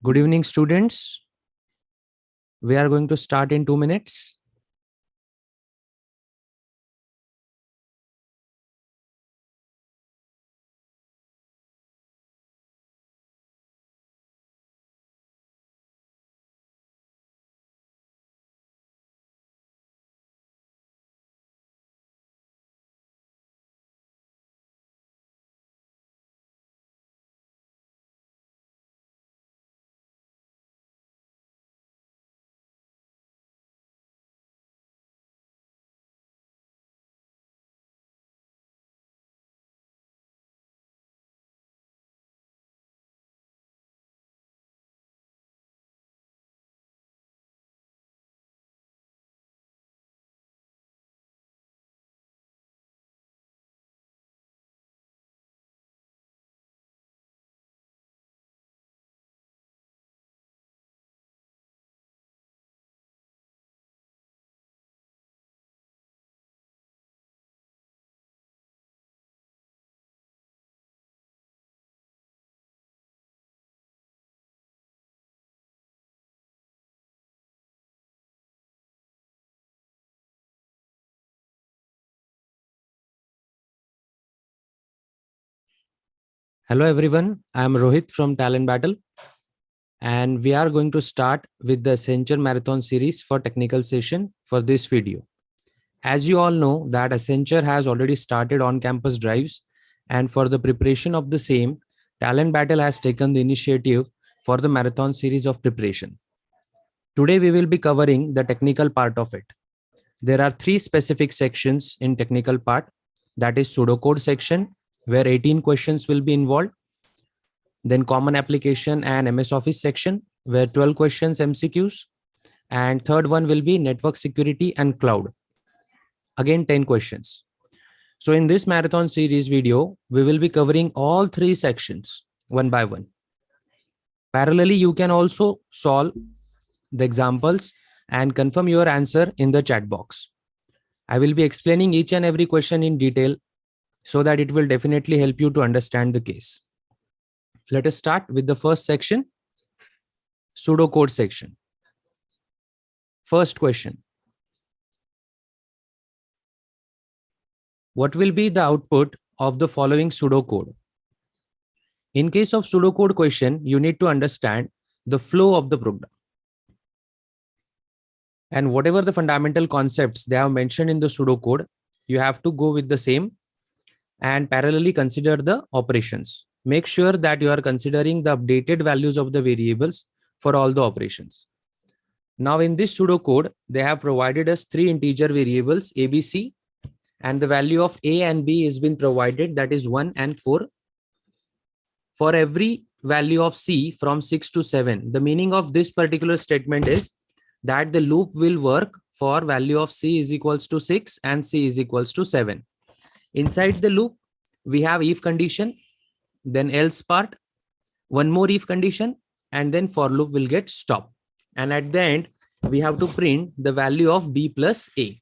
Good evening, students. We are going to start in 2 minutes. Hello, everyone. I am Rohit from Talent Battle, and we are going to start with the Accenture Marathon series for technical session for this video. As you all know that Accenture has already started on-campus drives, and for the preparation of the same, Talent Battle has taken the initiative for the marathon series of preparation. Today, we will be covering the technical part of it. There are 3 specific sections in technical part, that is pseudocode section, where 18 questions will be involved. Then common application and MS Office section, where 12 questions MCQs. And third one will be network security and cloud. Again, 10 questions. So in this marathon series video, we will be covering all 3 sections one by one. Parallelly, you can also solve the examples and confirm your answer in the chat box. I will be explaining each and every question in detail so that it will definitely help you to understand the case. Let us start with the first section, pseudocode section. First question. What will be the output of the following pseudocode? In case of pseudocode question, you need to understand the flow of the program. And whatever the fundamental concepts they have mentioned in the pseudocode, you have to go with the same and parallelly consider the operations. Make sure that you are considering the updated values of the variables for all the operations. Now in this pseudocode, they have provided us 3 integer variables A, B, C, and the value of A and B has been provided, that is 1 and 4. For every value of C from 6 to 7, the meaning of this particular statement is that the loop will work for value of C is equals to 6 and C is equals to 7. Inside the loop, we have if condition, then else part, one more if condition, and then for loop will get stop. And at the end, we have to print the value of B plus A.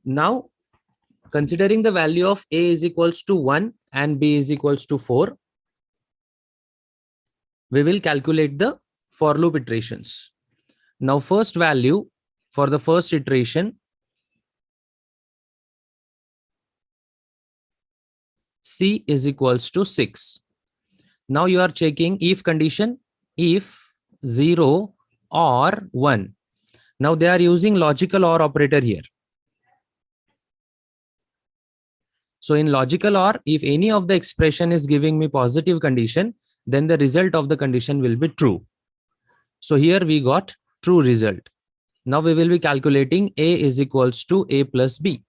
Now, considering the value of A is equals to 1 and B is equals to 4, we will calculate the for loop iterations. Now, first value for the first iteration, C is equals to 6. Now you are checking if condition, if 0 or 1. Now they are using logical OR operator here. So in logical OR, if any of the expression is giving me positive condition, then the result of the condition will be true. So here we got true result. Now we will be calculating A is equals to A plus B.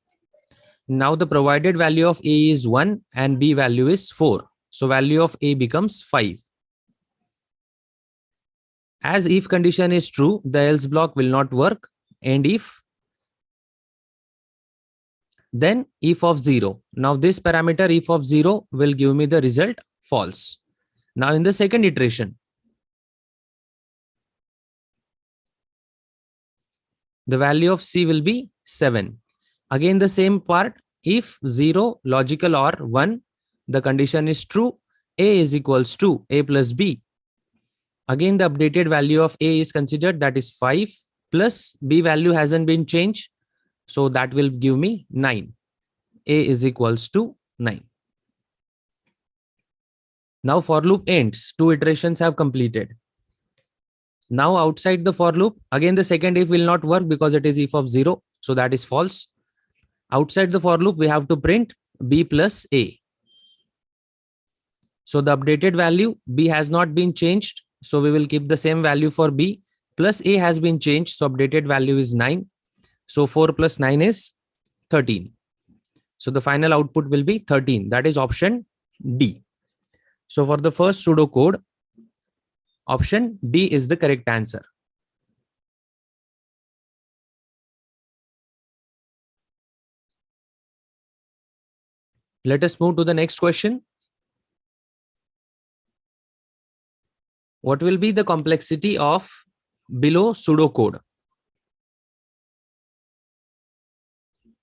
Now the provided value of A is 1 and B value is 4. So value of A becomes 5. As if condition is true, the else block will not work. And if, then if of 0. Now this parameter if of 0 will give me the result false. Now in the second iteration, the value of C will be 7. Again the same part, if 0 logical or 1, the condition is true, A is equals to A plus B. Again, the updated value of A is considered, that is 5 plus B value hasn't been changed. So that will give me 9. A is equals to 9. Now for loop ends, 2 iterations have completed. Now outside the for loop, again the second if will not work because it is if of 0. So that is false. Outside the for loop, we have to print B plus A. So the updated value, B has not been changed. So we will keep the same value for B. Plus A has been changed. So updated value is 9. So 4 plus 9 is 13. So the final output will be 13. That is option D. So for the first pseudocode, option D is the correct answer. Let us move to the next question. What will be the complexity of below pseudocode?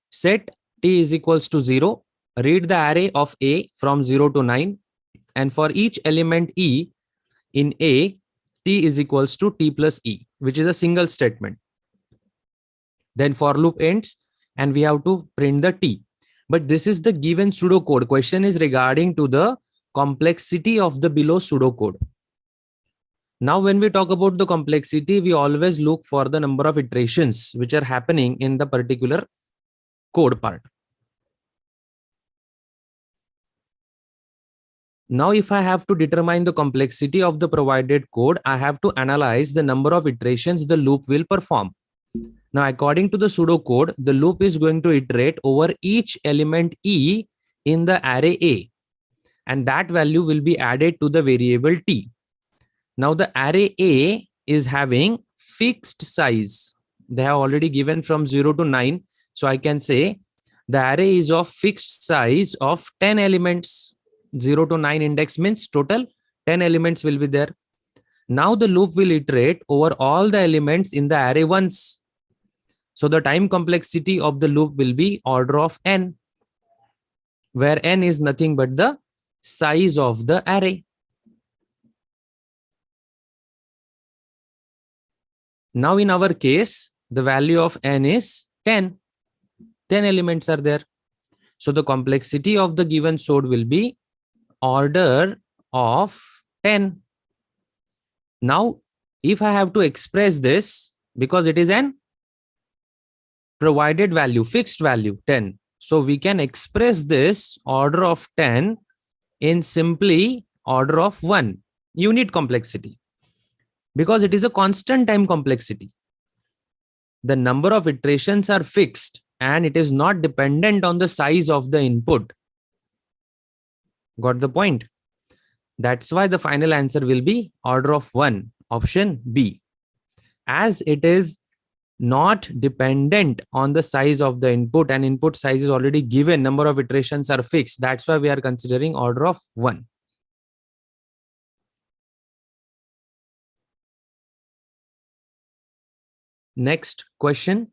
Set T is equals to 0. Read the array of A from 0 to 9. And for each element E in A, T is equals to T plus E, which is a single statement. Then for loop ends and we have to print the T. But this is the given pseudocode. Question is regarding to the complexity of the below pseudocode. Now, when we talk about the complexity, we always look for the number of iterations which are happening in the particular code part. Now, if I have to determine the complexity of the provided code, I have to analyze the number of iterations the loop will perform. Now, according to the pseudocode, the loop is going to iterate over each element E in the array A, and that value will be added to the variable T. Now, the array A is having fixed size. They have already given from 0 to 9. So I can say the array is of fixed size of 10 elements. 0 to 9 index means total 10 elements will be there. Now the loop will iterate over all the elements in the array once. So the time complexity of the loop will be order of n, where n is nothing but the size of the array. Now in our case, the value of n is 10. 10 elements are there. So the complexity of the given code will be order of 10. Now, if I have to express this, because it is an provided value, fixed value 10. So we can express this order of 10 in simply order of 1, unit complexity, because it is a constant time complexity. The number of iterations are fixed and it is not dependent on the size of the input. Got the point? That's why the final answer will be order of 1, option B. As it is not dependent on the size of the input and input size is already given, number of iterations are fixed. That's why we are considering order of 1. Next question.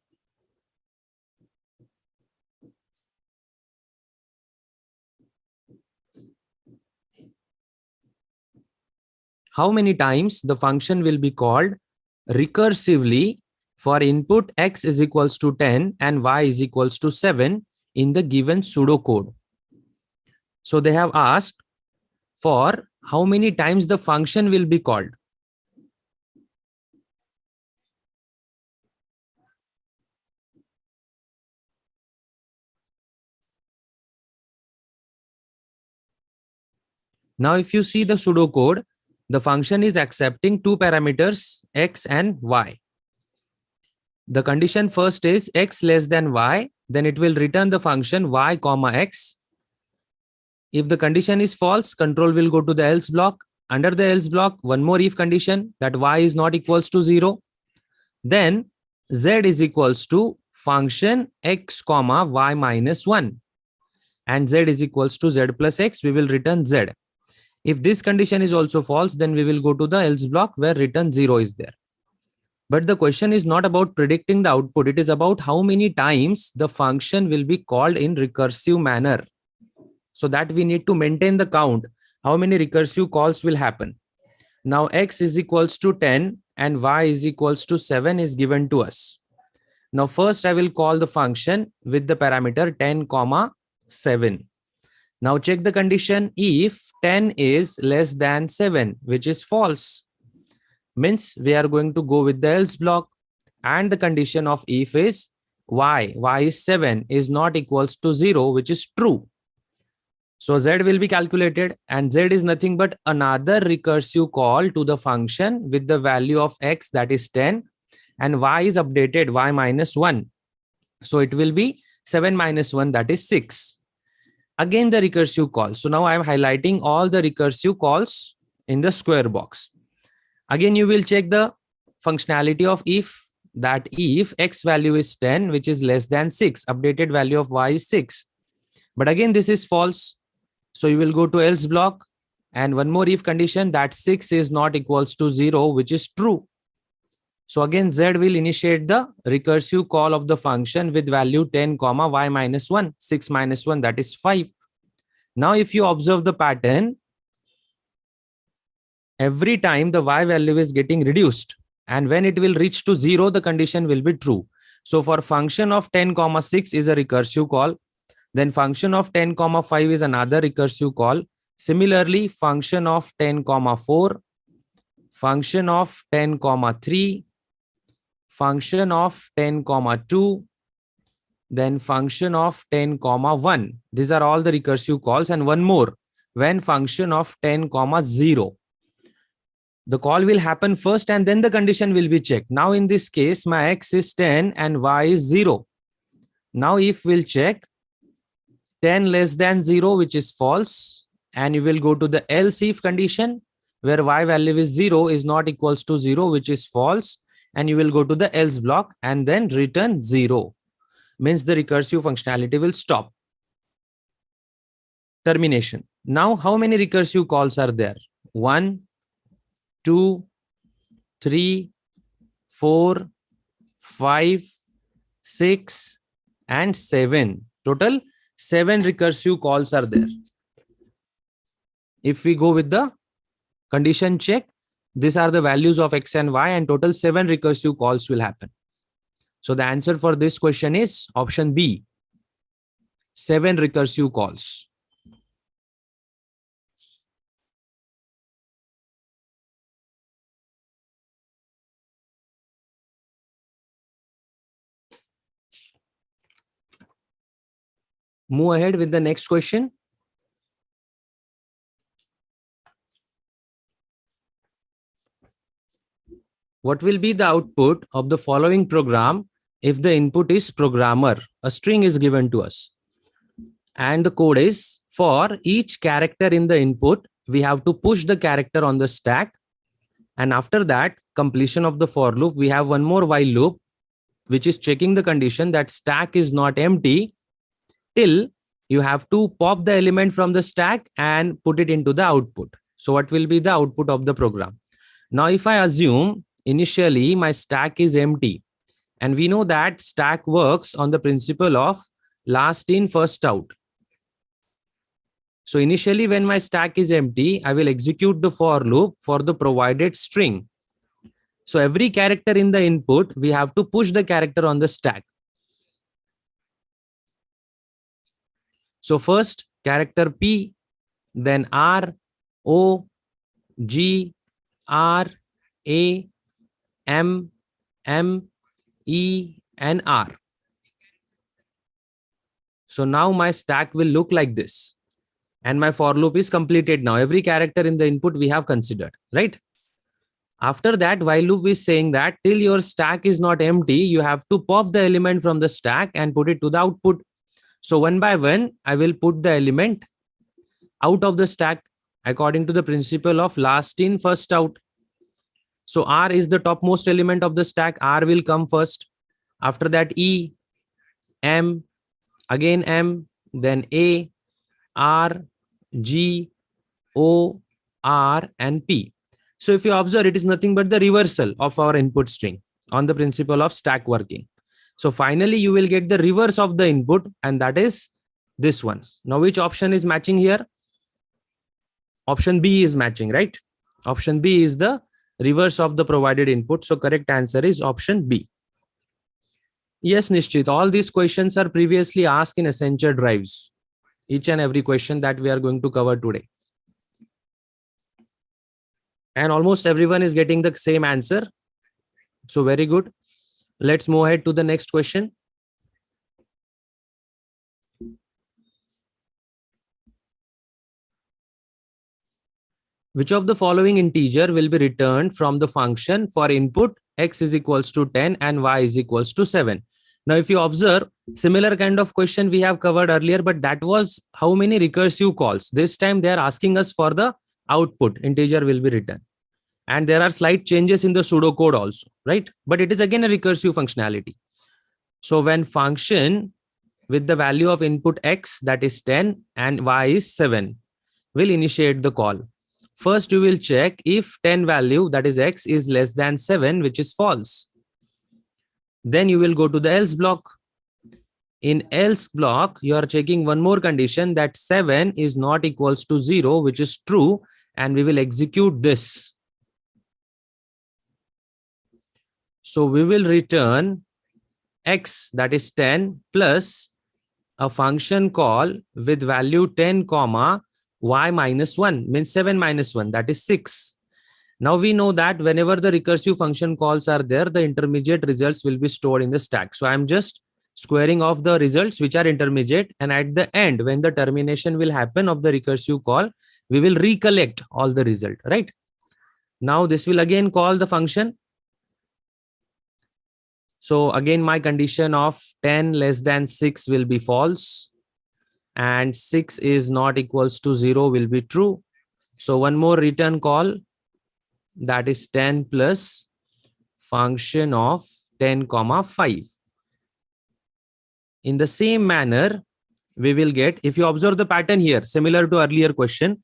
How many times the function will be called recursively for input x is equals to 10 and y is equals to 7 in the given pseudocode? So they have asked for how many times the function will be called. Now, if you see the pseudocode, the function is accepting 2 parameters, x and y. The condition first is x less than y, then it will return the function y comma x. If the condition is false, control will go to the else block. Under the else block, one more if condition, that y is not equals to 0. Then z is equals to function x comma y minus 1. And z is equals to z plus x, we will return z. If this condition is also false, then we will go to the else block where return 0 is there. But the question is not about predicting the output. It is about how many times the function will be called in recursive manner. So that we need to maintain the count. How many recursive calls will happen? Now x is equals to 10 and y is equals to 7 is given to us. Now first I will call the function with the parameter 10 comma 7. Now check the condition. If 10 is less than 7, which is false, means we are going to go with the else block. And the condition of if is y is 7 is not equals to 0, which is true. So z will be calculated, and z is nothing but another recursive call to the function with the value of x, that is 10, and y is updated, y minus 1. So it will be 7 minus 1, that is 6. Again the recursive call. So now I am highlighting all the recursive calls in the square box. Again you will check the functionality of if, that if x value is 10, which is less than 6, updated value of y is 6. But again this is false. So you will go to else block, and one more if condition, that 6 is not equals to 0, which is true. So again z will initiate the recursive call of the function with value 10 comma y minus 1, 6 minus 1, that is 5. Now if you observe the pattern, every time the y value is getting reduced, and when it will reach to 0, the condition will be true. So for function of 10 comma 6 is a recursive call. Then function of 10 comma 5 is another recursive call. Similarly, function of 10 comma 4, function of 10 comma 3, function of 10 comma 2, then function of 10 comma 1. These are all the recursive calls. And one more, when function of 10 comma 0. The call will happen first and then the condition will be checked. Now in this case, my x is 10 and y is 0. Now if we'll check 10 less than 0, which is false, and you will go to the else if condition where y value is 0 is not equals to 0, which is false, and you will go to the else block and then return 0. Means the recursive functionality will stop. Termination. Now how many recursive calls are there? 1, 2, 3, 4, 5, 6, and 7. Total 7 recursive calls are there. If we go with the condition check, these are the values of x and y, and total 7 recursive calls will happen. So the answer for this question is option B, 7 recursive calls. Move ahead with the next question. What will be the output of the following program if the input is programmer? A string is given to us. And the code is, for each character in the input, we have to push the character on the stack. And after that, completion of the for loop, we have one more while loop, which is checking the condition that stack is not empty till you have to pop the element from the stack and put it into the output. So what will be the output of the program? Now, if I assume initially my stack is empty, and we know that stack works on the principle of last in, first out. So initially when my stack is empty, I will execute the for loop for the provided string. So every character in the input, we have to push the character on the stack. So first character P, then R, O, G, R, A, M, M, E, and R. So now my stack will look like this. And my for loop is completed now. Every character in the input we have considered, right? After that, while loop is saying that till your stack is not empty, you have to pop the element from the stack and put it to the output. So one by one, I will put the element out of the stack according to the principle of last in, first out. So R is the topmost element of the stack. R will come first. After that, E, M, again M, then A, R, G, O, R, and P. So if you observe, it is nothing but the reversal of our input string on the principle of stack working. So finally, you will get the reverse of the input, and that is this one. Now, which option is matching here? Option B is matching, right? Option B is the reverse of the provided input. So correct answer is option B. Yes, Nishchit, all these questions are previously asked in Accenture drives. Each and every question that we are going to cover today. And almost everyone is getting the same answer. So very good. Let's move ahead to the next question. Which of the following integer will be returned from the function for input x is equals to 10 and y is equals to 7? Now, if you observe, similar kind of question we have covered earlier, but that was how many recursive calls. This time they are asking us for the output integer will be returned. And there are slight changes in the pseudocode also, right? But it is again a recursive functionality. So when function with the value of input x, that is 10 and y is 7, will initiate the call. First, you will check if 10 value, that is x, is less than 7, which is false. Then you will go to the else block. In else block, you are checking one more condition, that 7 is not equals to 0, which is true, and we will execute this. So we will return x, that is 10, plus a function call with value 10 comma y minus 1, means 7 minus 1, that is 6. Now we know that whenever the recursive function calls are there, the intermediate results will be stored in the stack. So I'm just squaring off the results which are intermediate, and at the end, when the termination will happen of the recursive call, we will recollect all the result, right? Now this will again call the function. So again, my condition of 10 less than 6 will be false, and 6 is not equals to 0 will be true. So one more return call, that is 10 plus function of 10 comma 5. In the same manner, we will get, if you observe the pattern here, similar to earlier question,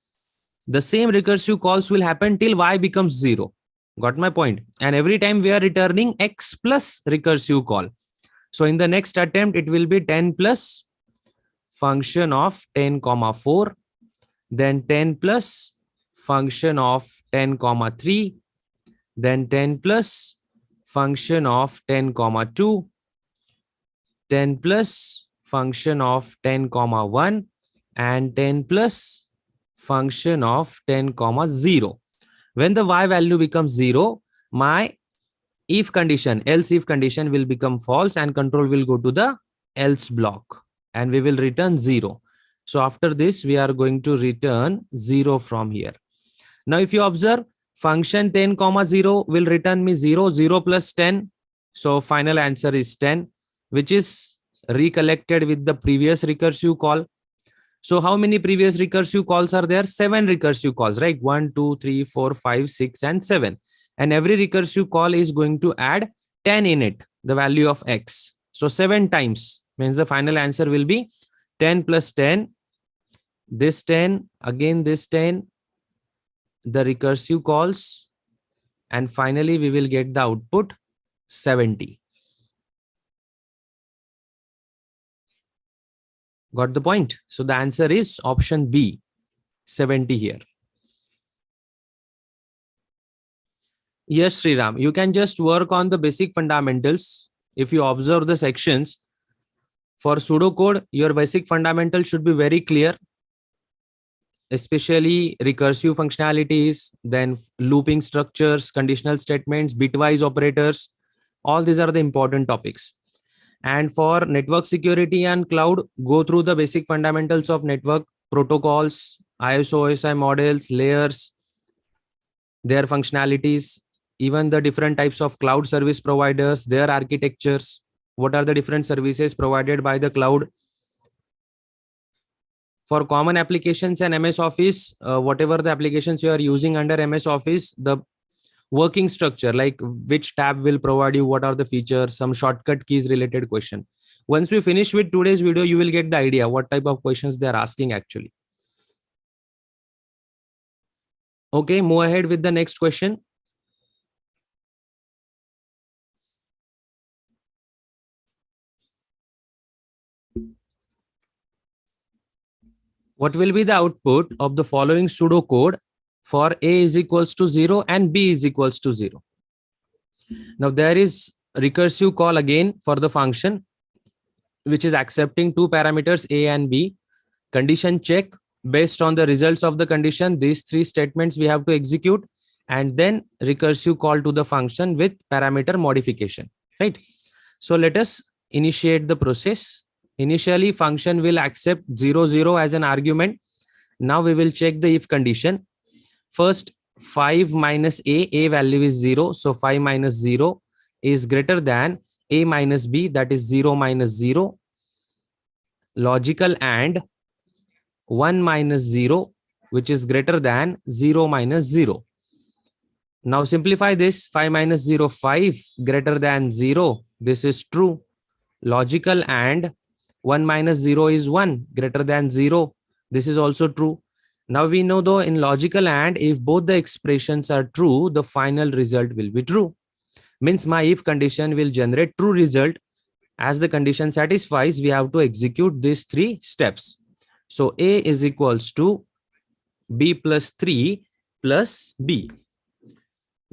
the same recursive calls will happen till y becomes 0. Got my point? And every time we are returning x plus recursive call. So in the next attempt, it will be 10 plus function of 10 comma 4, then 10 plus function of 10 comma 3, then 10 plus function of 10 comma 2, 10 plus function of 10 comma 1, and 10 plus function of 10 comma 0. When the y value becomes 0, my if condition, else if condition will become false, and control will go to the else block, and we will return 0. So after this, we are going to return 0 from here. Now, if you observe, function 10 comma 0 will return me 0, 0 plus 10. So final answer is 10, which is recollected with the previous recursive call. So how many previous recursive calls are there? 7 recursive calls, right? 1, 2, 3, 4, 5, 6, and 7. And every recursive call is going to add 10 in it, the value of x. So 7 times means the final answer will be 10 plus 10, this 10, again this 10, the recursive calls, and finally we will get the output 70. Got the point? So the answer is option B, 70 here. Yes, Sriram, you can just work on the basic fundamentals. If you observe the sections for pseudocode, your basic fundamentals should be very clear, especially recursive functionalities, then looping structures, conditional statements, bitwise operators. All these are the important topics. And for network security and cloud, go through the basic fundamentals of network protocols, ISO, OSI models, layers, their functionalities, even the different types of cloud service providers, their architectures, what are the different services provided by the cloud. For common applications and MS Office, whatever the applications you are using under MS Office, the working structure, like which tab will provide you, what are the features, some shortcut keys related question. Once we finish with today's video, you will get the idea what type of questions they are asking actually. Okay, move ahead with the next question. What will be the output of the following pseudocode for A is equals to 0 and B is equals to 0. Now there is recursive call again for the function, which is accepting two parameters A and B. Condition check, based on the results of the condition, these three statements we have to execute, and then recursive call to the function with parameter modification, right? So let us initiate the process. Initially, function will accept 0, 0 as an argument. Now we will check the if condition. First, 5 minus A value is 0. So 5 minus 0 is greater than A minus B, that is 0 minus 0. Logical and 1 minus 0, which is greater than 0 minus 0. Now simplify this. 5 minus 0, 5 greater than 0. This is true. Logical and 1 minus 0 is 1 greater than 0. This is also true. Now we know though in logical and, if both the expressions are true, the final result will be true. Means my if condition will generate true result. As the condition satisfies, we have to execute these three steps. So A is equals to B plus 3 plus B.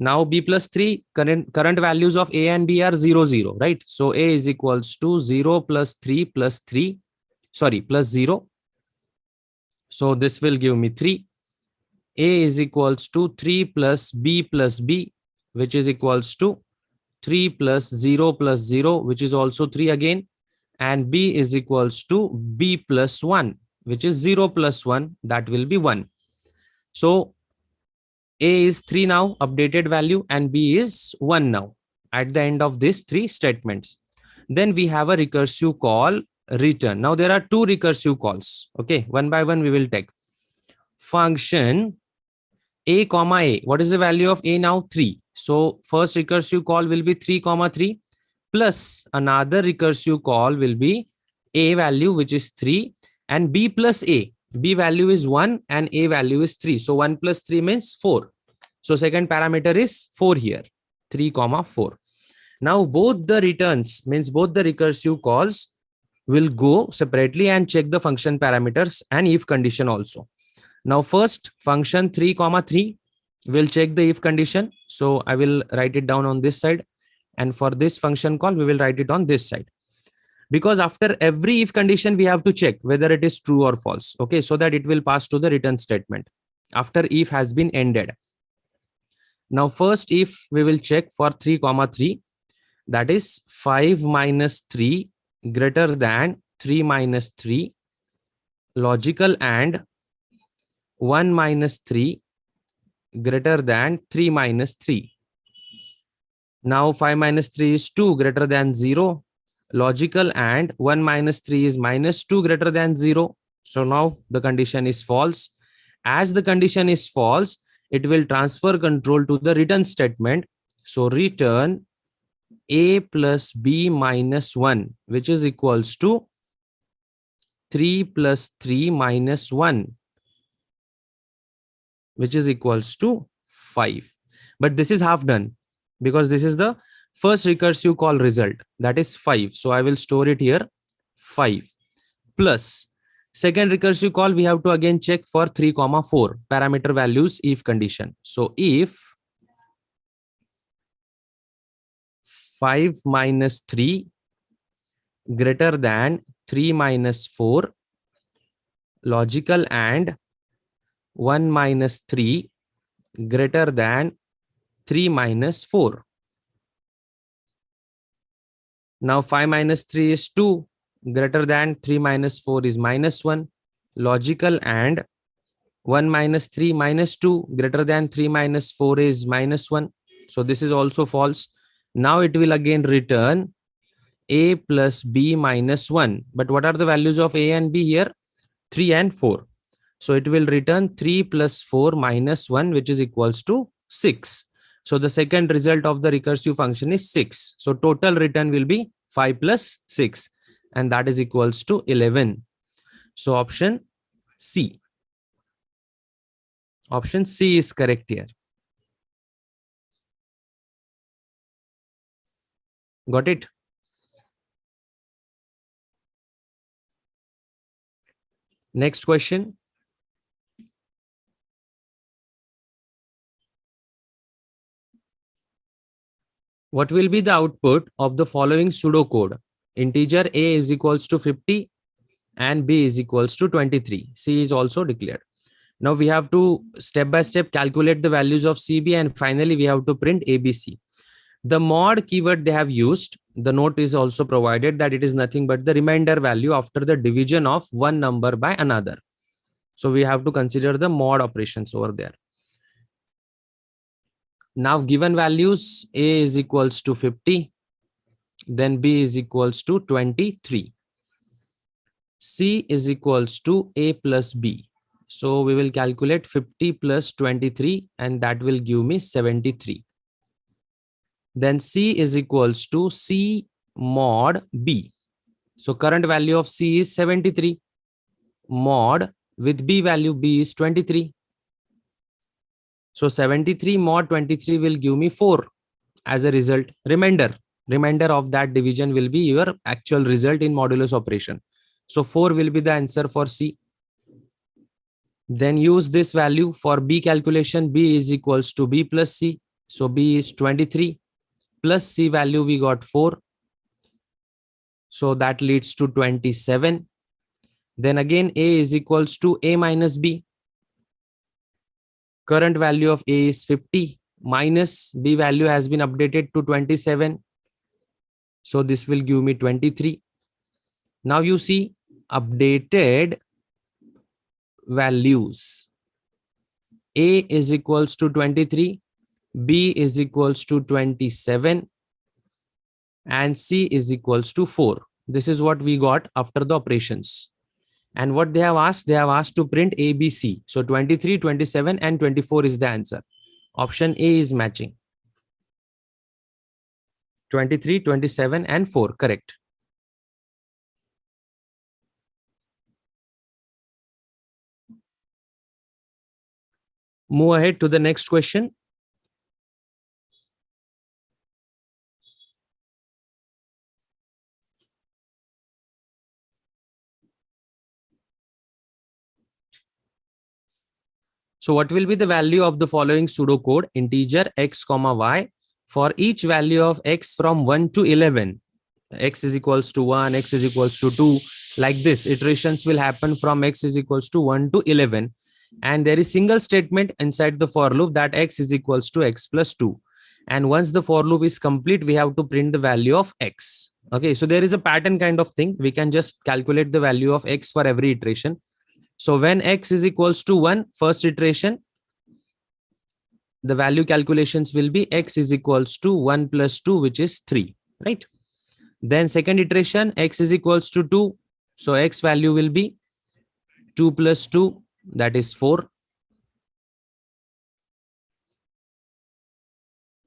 Now B plus 3, current values of A and B are 0, 0, right? So A is equals to 0 plus 3 plus 3, sorry, plus 0. So this will give me 3. A is equals to 3 plus B, which is equals to 3 plus 0 plus 0, which is also 3 again. And B is equals to B plus 1, which is 0 plus 1, that will be 1. So A is 3 now, updated value, and B is 1 now at the end of these three statements. Then we have a recursive call return. Now there are two recursive calls. Okay, one by one we will take. Function A comma A. What is the value of A now? 3. So first recursive call will be 3 comma 3 plus another recursive call will be A value, which is 3, and B plus A. B value is 1 and A value is 3. So 1 plus 3 means 4. So second parameter is 4 here, 3 comma 4. Now both the returns, means both the recursive calls, will go separately and check the function parameters and if condition also. Now first function 3 comma 3 will check the if condition. So I will write it down on this side, and for this function call we will write it on this side, because after every if condition we have to check whether it is true or false. Okay, so that it will pass to the return statement after if has been ended. Now first if we will check for 3 comma 3, that is 5 minus 3 greater than 3 minus 3, logical and 1 minus 3 greater than 3 minus 3. Now 5 minus 3 is 2 greater than 0. Logical and 1 minus 3 is minus 2 greater than 0. So now the condition is false. As the condition is false, it will transfer control to the return statement. So return A plus B minus 1, which is equals to 3 plus 3 minus 1, which is equals to 5. But this is half done because this is the first recursive call result, that is 5. So I will store it here, 5 plus second recursive call. We have to again check for 3 comma 4 parameter values if condition. So if 5 minus 3 greater than 3 minus 4, logical and 1 minus 3 greater than 3 minus 4. Now 5 minus 3 is 2, greater than 3 minus 4 is minus 1. Logical and 1 minus 3 minus 2 greater than 3 minus 4 is minus 1. So this is also false. Now it will again return A plus B minus 1. But what are the values of A and B here? 3 and 4. So it will return 3 plus 4 minus 1, which is equals to 6. So the second result of the recursive function is 6. So total return will be 5 plus 6, and that is equals to 11. So option C. Option C is correct here. Got it? Next question. what will be the output of the following pseudocode? Integer a is equals to 50 and b is equals to 23. C is also declared. Now we have to step by step calculate the values of CB, and finally we have to print ABC. The mod keyword they have used, the note is also provided that it is nothing but the remainder value after the division of one number by another. So we have to consider the mod operations over there. Now given values, A is equals to 50, then B is equals to 23. C is equals to A plus B. So we will calculate 50 plus 23 and that will give me 73. Then C is equals to C mod B. So current value of C is 73. Mod with B value B is 23. So 73 mod 23 will give me 4 as a result. Remainder of that division will be your actual result in modulus operation. So 4 will be the answer for C. Then use this value for B calculation. B is equals to B plus C. So B is 23 plus C value we got 4. So that leads to 27. Then again A is equals to A minus B. Current value of A is 50 minus B value has been updated to 27. So this will give me 23. Now you see updated values. A is equals to 23, B is equals to 27, and C is equals to 4. This is what we got after the operations. And what they have asked to print ABC. So 23, 27, and 24 is the answer. Option A is matching. 23, 27, and 4, correct. Move ahead to the next question. So what will be the value of the following pseudocode integer x comma y for each value of x from 1 to 11? X is equals to 1, x is equals to 2, like this. Iterations will happen from x is equals to 1 to 11. And there is single statement inside the for loop that x is equals to x plus 2. And once the for loop is complete, we have to print the value of x. Okay, so there is a pattern kind of thing. We can just calculate the value of x for every iteration. So when x is equals to 1, first iteration, the value calculations will be x is equals to 1 plus 2, which is 3, right? Then second iteration, x is equals to 2. So x value will be 2 plus 2, that is 4.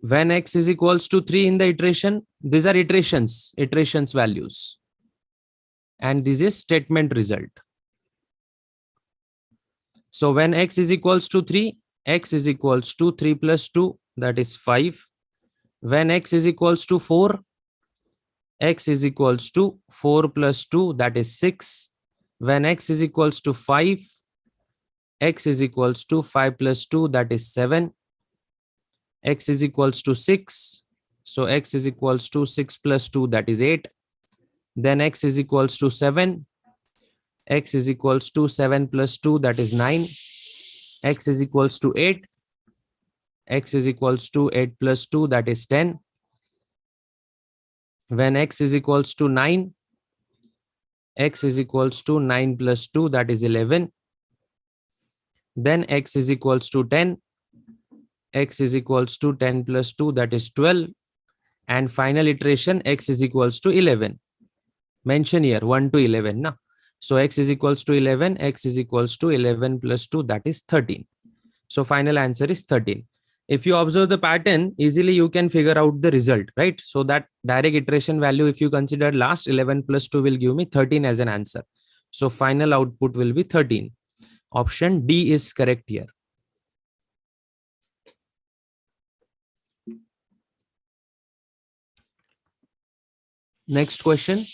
When x is equals to 3 in the iteration, these are iterations values. And this is statement result. So when x is equals to 3, x is equals to 3 plus 2, that is 5. When x is equals to 4, x is equals to 4 plus 2, that is 6. When x is equals to 5, x is equals to 5 plus 2, that is 7. X is equals to 6. So x is equals to 6 plus 2, that is 8. Then x is equals to 7. X is equals to 7 plus 2, that is 9. X is equals to 8. X is equals to 8 plus 2, that is 10. When x is equals to 9, x is equals to 9 plus 2, that is 11. Then x is equals to 10. X is equals to 10 plus 2, that is 12. And final iteration, x is equals to 11. Mention here 1 to 11. Na? So x is equals to 11. X is equals to 11 plus 2, that is 13. So final answer is 13. If you observe the pattern, easily you can figure out the result, right? So that direct iteration value, if you consider last, 11 plus 2 will give me 13 as an answer. So final output will be 13. Option D is correct here. Next question.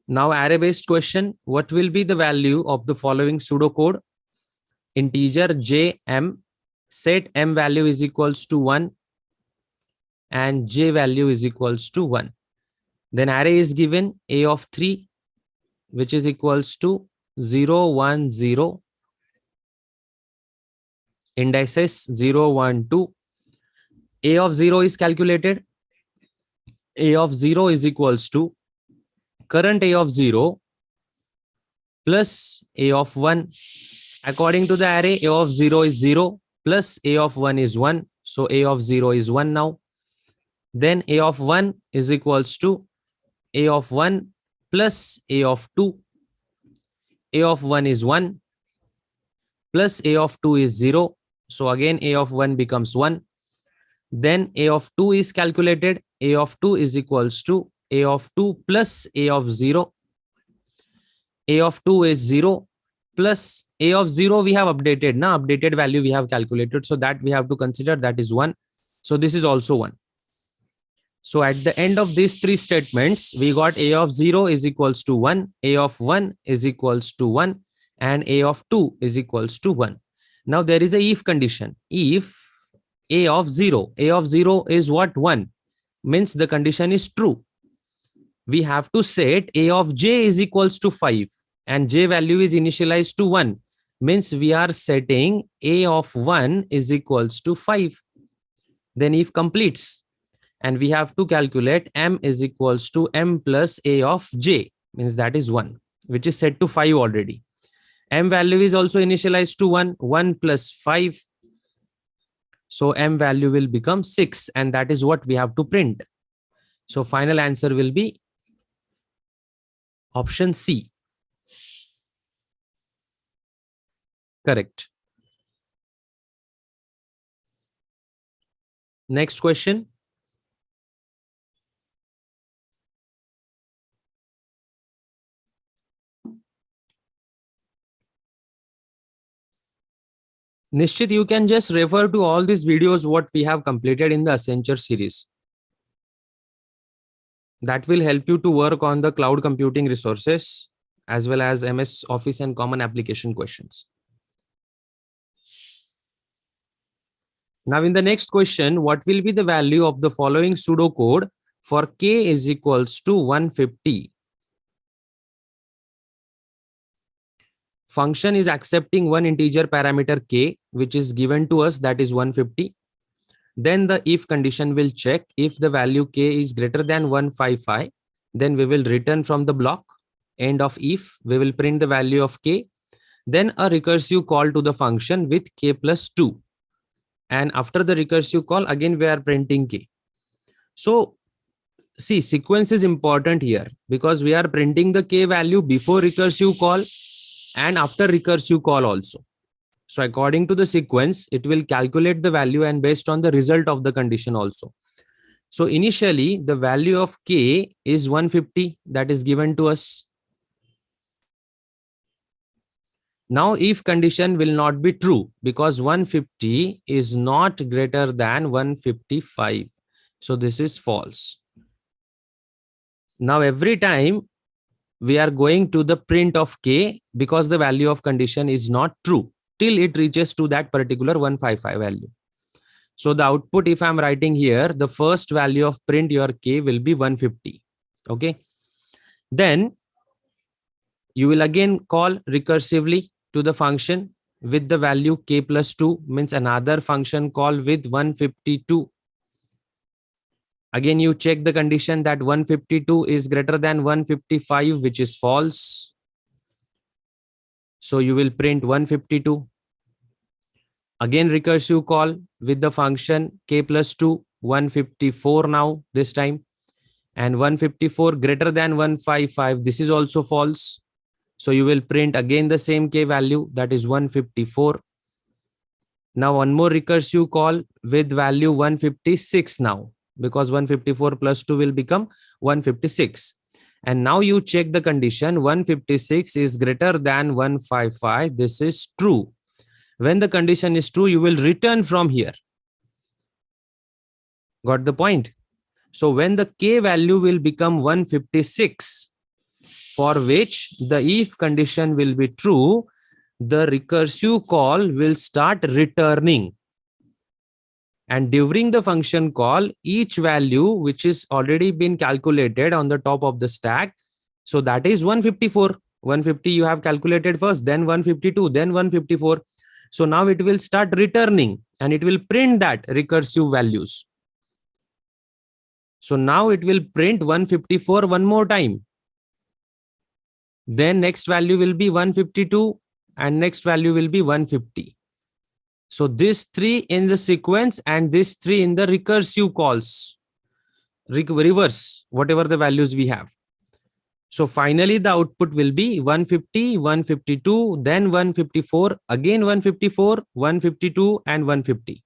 Now array based question, what will be the value of the following pseudocode? Integer j m, set m value is equals to 1 and j value is equals to 1. Then array is given a of 3, which is equals to 0, 1, 0, indices 0, 1, 2. A of 0 is calculated. A of 0 is equals to current A of 0 plus A of 1. According to the array, A of 0 is 0 plus A of 1 is 1. So A of 0 is 1 now. Then A of 1 is equals to A of 1 plus A of 2. A of 1 is 1 plus A of 2 is 0. So again A of 1 becomes 1. Then A of 2 is calculated. A of 2 is equals to A of 2 plus A of 0. A of 2 is 0 plus A of 0 we have updated. Now updated value we have calculated. So that we have to consider, that is 1. So this is also 1. So at the end of these three statements, we got A of 0 is equals to 1, A of 1 is equals to 1, and A of 2 is equals to 1. Now there is a if condition. If A of 0 is what? 1, means the condition is true. We have to set A of j is equals to 5 and j value is initialized to 1, means we are setting A of 1 is equals to 5. Then if completes, and we have to calculate m is equals to m plus A of j, means that is 1, which is set to 5 already. M value is also initialized to 1, 1 plus 5. So m value will become 6, and that is what we have to print. So final answer will be option C. Correct. Next question. Nishchit, you can just refer to all these videos what we have completed in the Accenture series. That will help you to work on the cloud computing resources as well as MS Office and common application questions. Now in the next question, what will be the value of the following pseudocode for k is equals to 150? Function is accepting one integer parameter k, which is given to us, that is 150. Then the if condition will check if the value k is greater than 155, then we will return from the block. End of if, we will print the value of k. Then a recursive call to the function with k plus 2. And after the recursive call, again we are printing k. So see, sequence is important here because we are printing the k value before recursive call and after recursive call also. So according to the sequence, it will calculate the value and based on the result of the condition also. So initially the value of k is 150, that is given to us. Now if condition will not be true because 150 is not greater than 155. So this is false. Now every time we are going to the print of k because the value of condition is not true till it reaches to that particular 155 value. So the output, if I'm writing here, the first value of print your k will be 150. Okay. Then you will again call recursively to the function with the value k plus 2, means another function call with 152. Again, you check the condition that 152 is greater than 155, which is false. So you will print 152. Again, recursive call with the function k plus 2, 154 now this time. And 154 greater than 155, this is also false. So you will print again the same k value, that is 154. Now one more recursive call with value 156 now, because 154 plus 2 will become 156. And now you check the condition 156 is greater than 155. This is true. When the condition is true, you will return from here. Got the point? So when the k value will become 156, for which the if condition will be true, the recursive call will start returning. And during the function call, each value which is already been calculated on the top of the stack, so that is 154. 150 you have calculated first, then 152, then 154. So now it will start returning and it will print that recursive values. So now it will print 154 one more time. Then next value will be 152 and next value will be 150. So this 3 in the sequence and this 3 in the recursive calls, reverse whatever the values we have. So finally the output will be 150, 152, then 154, again 154, 152 and 150.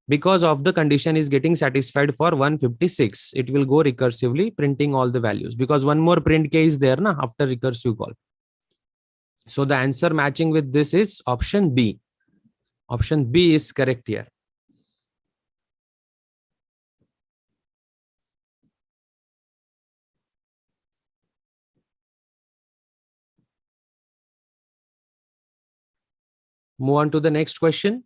Because of the condition is getting satisfied for 156, it will go recursively printing all the values, because one more print case is there na, after recursive call. So the answer matching with this is option B. Option B is correct here. Move on to the next question.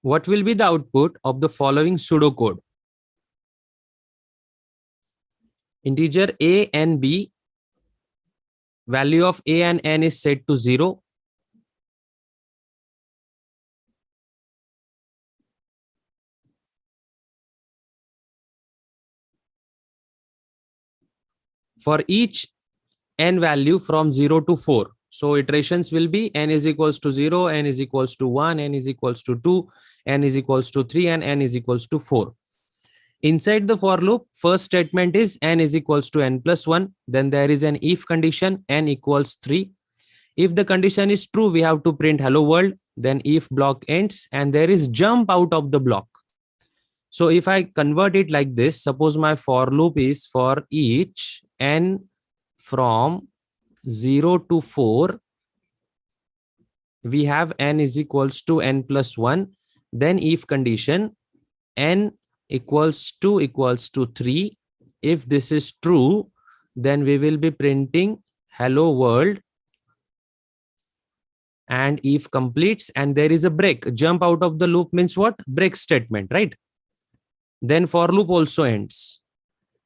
What will be the output of the following pseudocode? Integer a and b, value of a and n is set to 0. For each n value from 0 to 4. So iterations will be n is equals to 0, n is equals to 1, n is equals to 2, n is equals to 3, and n is equals to 4. Inside the for loop, first statement is n is equals to n plus 1. Then there is an if condition, n equals 3. If the condition is true, we have to print hello world. Then if block ends and there is jump out of the block. So if I convert it like this, suppose my for loop is for each n from 0 to 4, we have n is equals to n plus 1. Then if condition n equals 3. If this is true, then we will be printing hello world. And if completes and there is a break, jump out of the loop means what? Break statement, right? Then for loop also ends.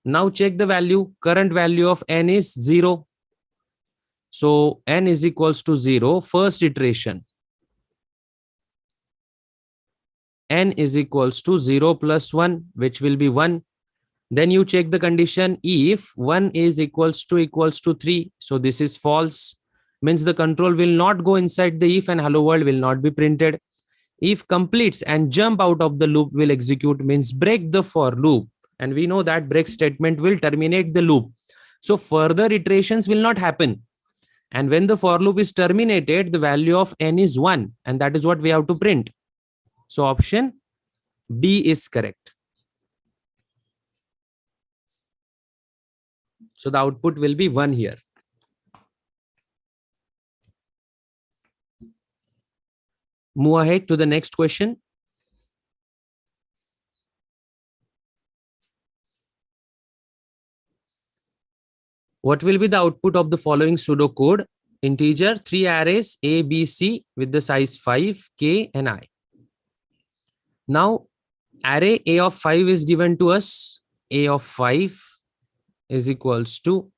Now check the value. Current value of n is 0. So n is equals to 0. First iteration. N is equals to 0 plus 1, which will be 1. Then you check the condition. If 1 is equals to 3. So this is false. Means the control will not go inside the if and hello world will not be printed. If completes and jump out of the loop will execute, means break the for loop. And we know that break statement will terminate the loop. So further iterations will not happen. And when the for loop is terminated, the value of n is 1. And that is what we have to print. So option B is correct. So the output will be 1 here. Move ahead to the next question. What will be the output of the following pseudocode? Integer 3 arrays A, B, C with the size 5, K and I. Now array A of 5 is given to us. A of 5 is equals to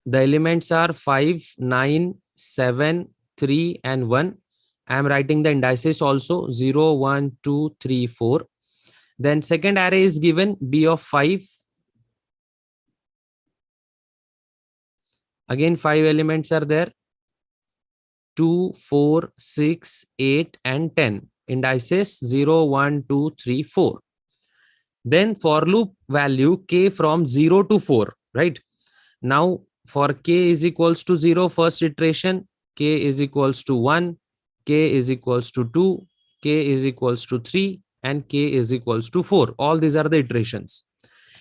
the elements are 5, 9, 7, 3 and 1. I am writing the indices also 0, 1, 2, 3, 4. Then second array is given B of 5. Again 5 elements are there. 2, 4, 6, 8 and 10. Indices 0, 1, 2, 3, 4. Then for loop value K from 0 to 4, right? Now for K is equals to 0, first iteration, K is equals to 1. k is equals to 2, k is equals to 3, and k is equals to 4. All these are the iterations.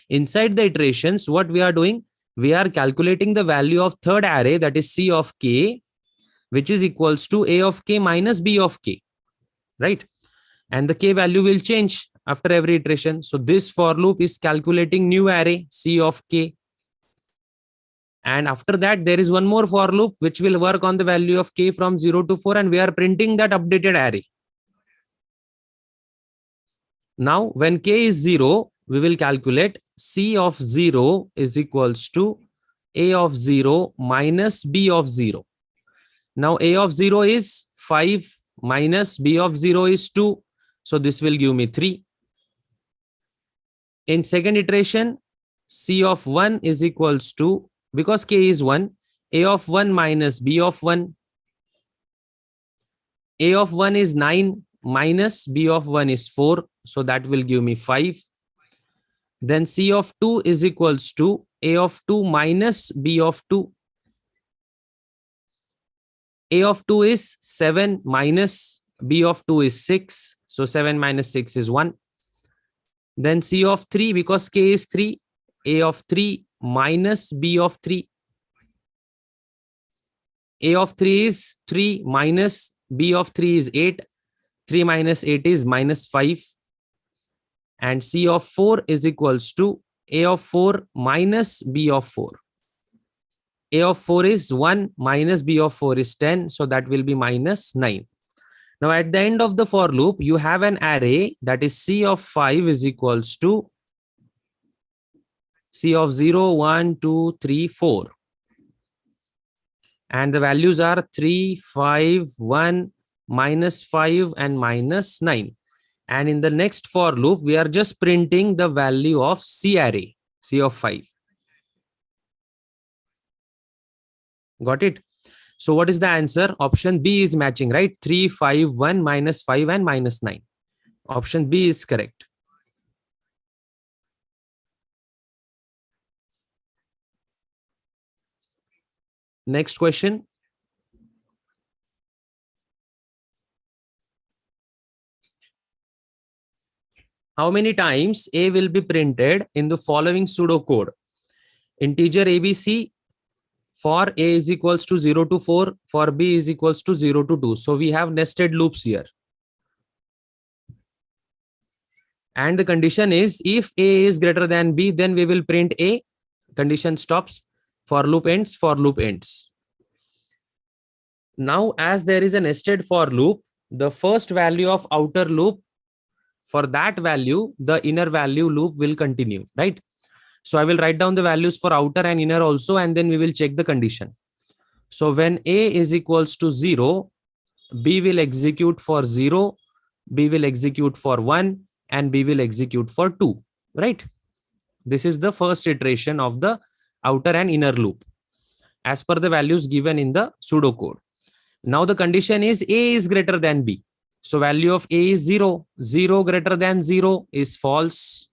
Inside the iterations, what we are doing, we are calculating the value of third array, that is c of k, which is equals to a of k minus b of k, right? And the k value will change after every iteration. So this for loop is calculating new array c of k. And after that, there is one more for loop which will work on the value of k from 0 to 4, and we are printing that updated array. Now, when k is 0, we will calculate c of 0 is equals to a of 0 minus b of 0. Now, a of 0 is 5 minus b of 0 is 2. So this will give me 3. In second iteration, c of 1 is equals to, because k is 1, a of 1 minus b of 1. A of 1 is 9 minus b of 1 is 4. So that will give me 5. Then c of 2 is equals to a of 2 minus b of 2. A of 2 is 7 minus b of 2 is 6. So 7 minus 6 is 1. Then c of 3, because k is 3, a of 3 minus b of 3. A of 3 is 3 minus b of 3 is 8. 3 minus 8 is minus 5. And c of 4 is equals to a of 4 minus b of 4. A of 4 is 1 minus b of 4 is 10. So that will be minus 9. Now at the end of the for loop, you have an array that is c of 5 is equals to c of 0, 1, 2, 3, 4. And the values are 3, 5, 1, minus 5, and minus 9. And in the next for loop, we are just printing the value of C array, C of 5. Got it? So what is the answer? Option B is matching, right? 3, 5, 1, minus 5, and minus 9. Option B is correct. Next question. How many times A will be printed in the following pseudocode? Integer ABC for A is equals to 0 to 4, for B is equals to 0 to 2. So we have nested loops here. And the condition is if A is greater than B, then we will print A. Condition stops. For loop ends, for loop ends. Now, as there is a nested for loop, the first value of outer loop, for that value, the inner value loop will continue, right? So I will write down the values for outer and inner also, and then we will check the condition. So when A is equals to 0, B will execute for 0, B will execute for 1, and B will execute for 2, right? This is the first iteration of the outer and inner loop as per the values given in the pseudocode. Now the condition is A is greater than B. So value of A is 0. 0 greater than 0 is false.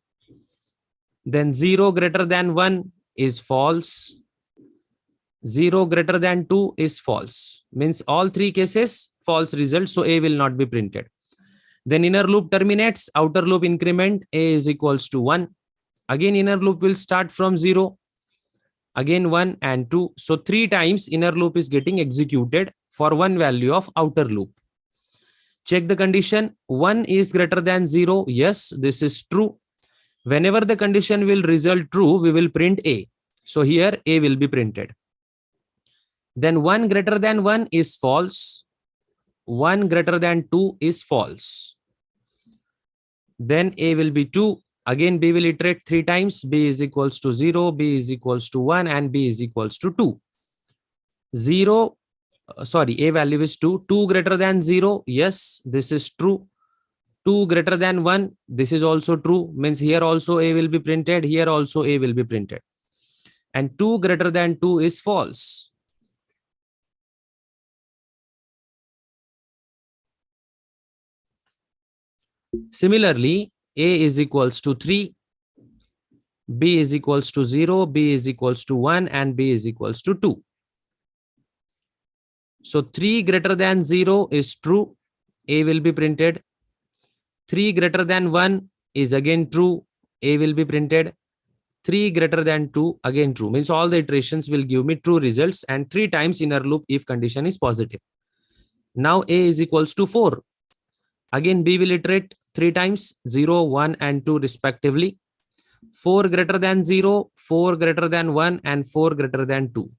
Then 0 greater than 1 is false. 0 greater than 2 is false. Means all three cases false result. So A will not be printed. Then inner loop terminates. Outer loop increment. A is equals to 1. Again inner loop will start from 0. Again 1 and 2. So 3 times inner loop is getting executed for one value of outer loop. Check the condition. 1 is greater than 0. Yes, this is true. Whenever the condition will result true, we will print A. So here A will be printed. Then 1 greater than 1 is false. 1 greater than 2 is false. Then A will be 2. Again, B will iterate 3 times. B is equals to 0, B is equals to 1, and B is equals to 2. 0, A value is 2. 2 greater than 0. Yes, this is true. 2 greater than 1. This is also true. Means here also A will be printed. Here also A will be printed. And 2 greater than 2 is false. Similarly, A is equals to 3. B is equals to 0, B is equals to 1, and B is equals to 2. So 3 greater than 0 is true, A will be printed. 3 greater than 1 is again true, A will be printed. 3 greater than 2, again true. Means all the iterations will give me true results, and 3 times inner loop if condition is positive. Now A is equals to 4. Again B will iterate 3 times, 0, 1 and 2 respectively. 4 greater than 0, 4 greater than 1 and 4 greater than 2.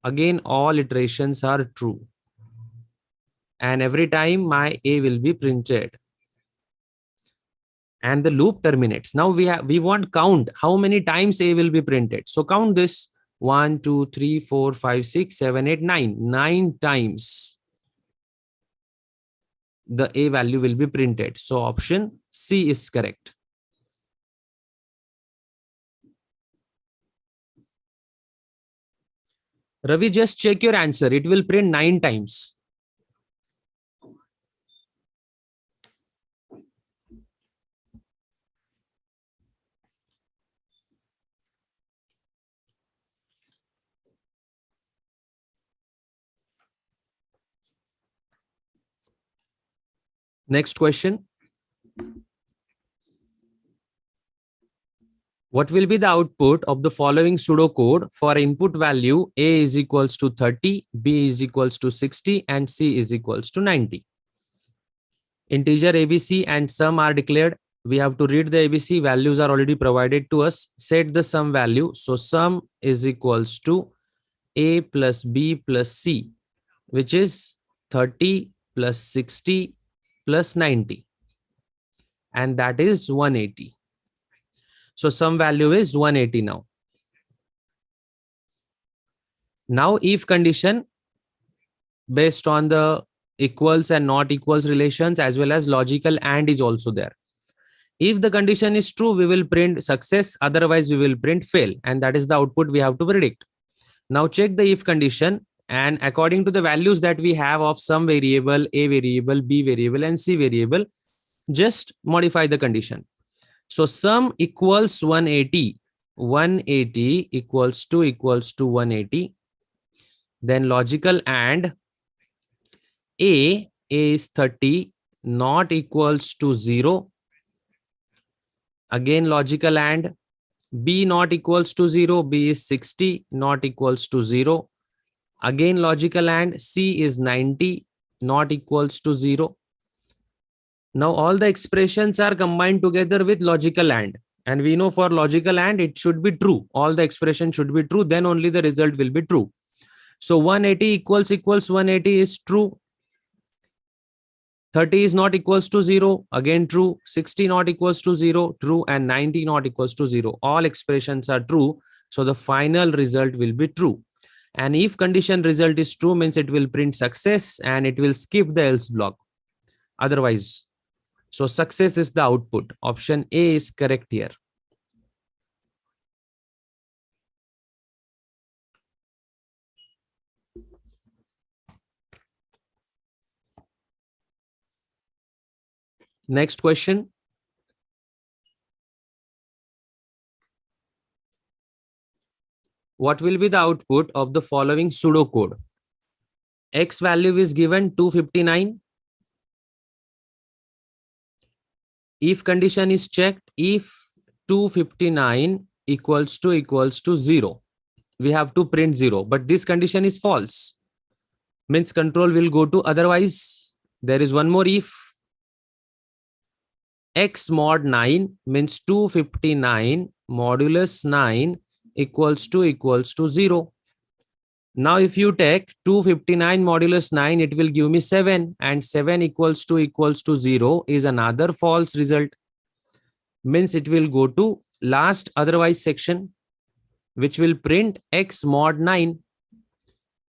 Again all iterations are true. And every time my A will be printed. And the loop terminates. Now we want count how many times A will be printed. So count this: 1, 2, 3, 4, 5, 6, 7, 8, 9. 9 times the A value will be printed. So option C is correct. Ravi, just check your answer. It will print 9 times. Next question. What will be the output of the following pseudocode for input value A is equals to 30, B is equals to 60, and C is equals to 90? Integer ABC and sum are declared. We have to read the ABC. Values are already provided to us. Set the sum value. So sum is equals to A plus B plus C, which is 30 plus 60 plus 90. And that is 180. So sum value is 180 now. Now if condition based on the equals and not equals relations, as well as logical and is also there. If the condition is true, we will print success. Otherwise, we will print fail. And that is the output we have to predict. Now check the if condition. And according to the values that we have of some variable, A variable, B variable, and C variable, just modify the condition. So sum equals 180. 180 equals to 180. Then logical and A is 30, not equals to 0. Again logical and B not equals to 0, B is 60, not equals to 0. Again logical and C is 90, not equals to 0. Now all the expressions are combined together with logical and we know for logical and it should be true. All the expression should be true, then only the result will be true. So 180 equals 180 is true. 30 is not equals to 0, again true. 60 not equals to 0, true. And 90 not equals to 0. All expressions are true. So the final result will be true. And if condition result is true, means it will print success and it will skip the else block. Otherwise, so success is the output. Option A is correct here. Next question. What will be the output of the following pseudocode? X value is given 259. If condition is checked, if 259 equals to 0, we have to print 0. But this condition is false. Means control will go to otherwise. There is one more if. X mod 9 means 259 modulus 9 equals to 0. Now if you take 259 modulus 9, it will give me 7, and 7 equals to 0 is another false result. Means it will go to last otherwise section, which will print X mod 9.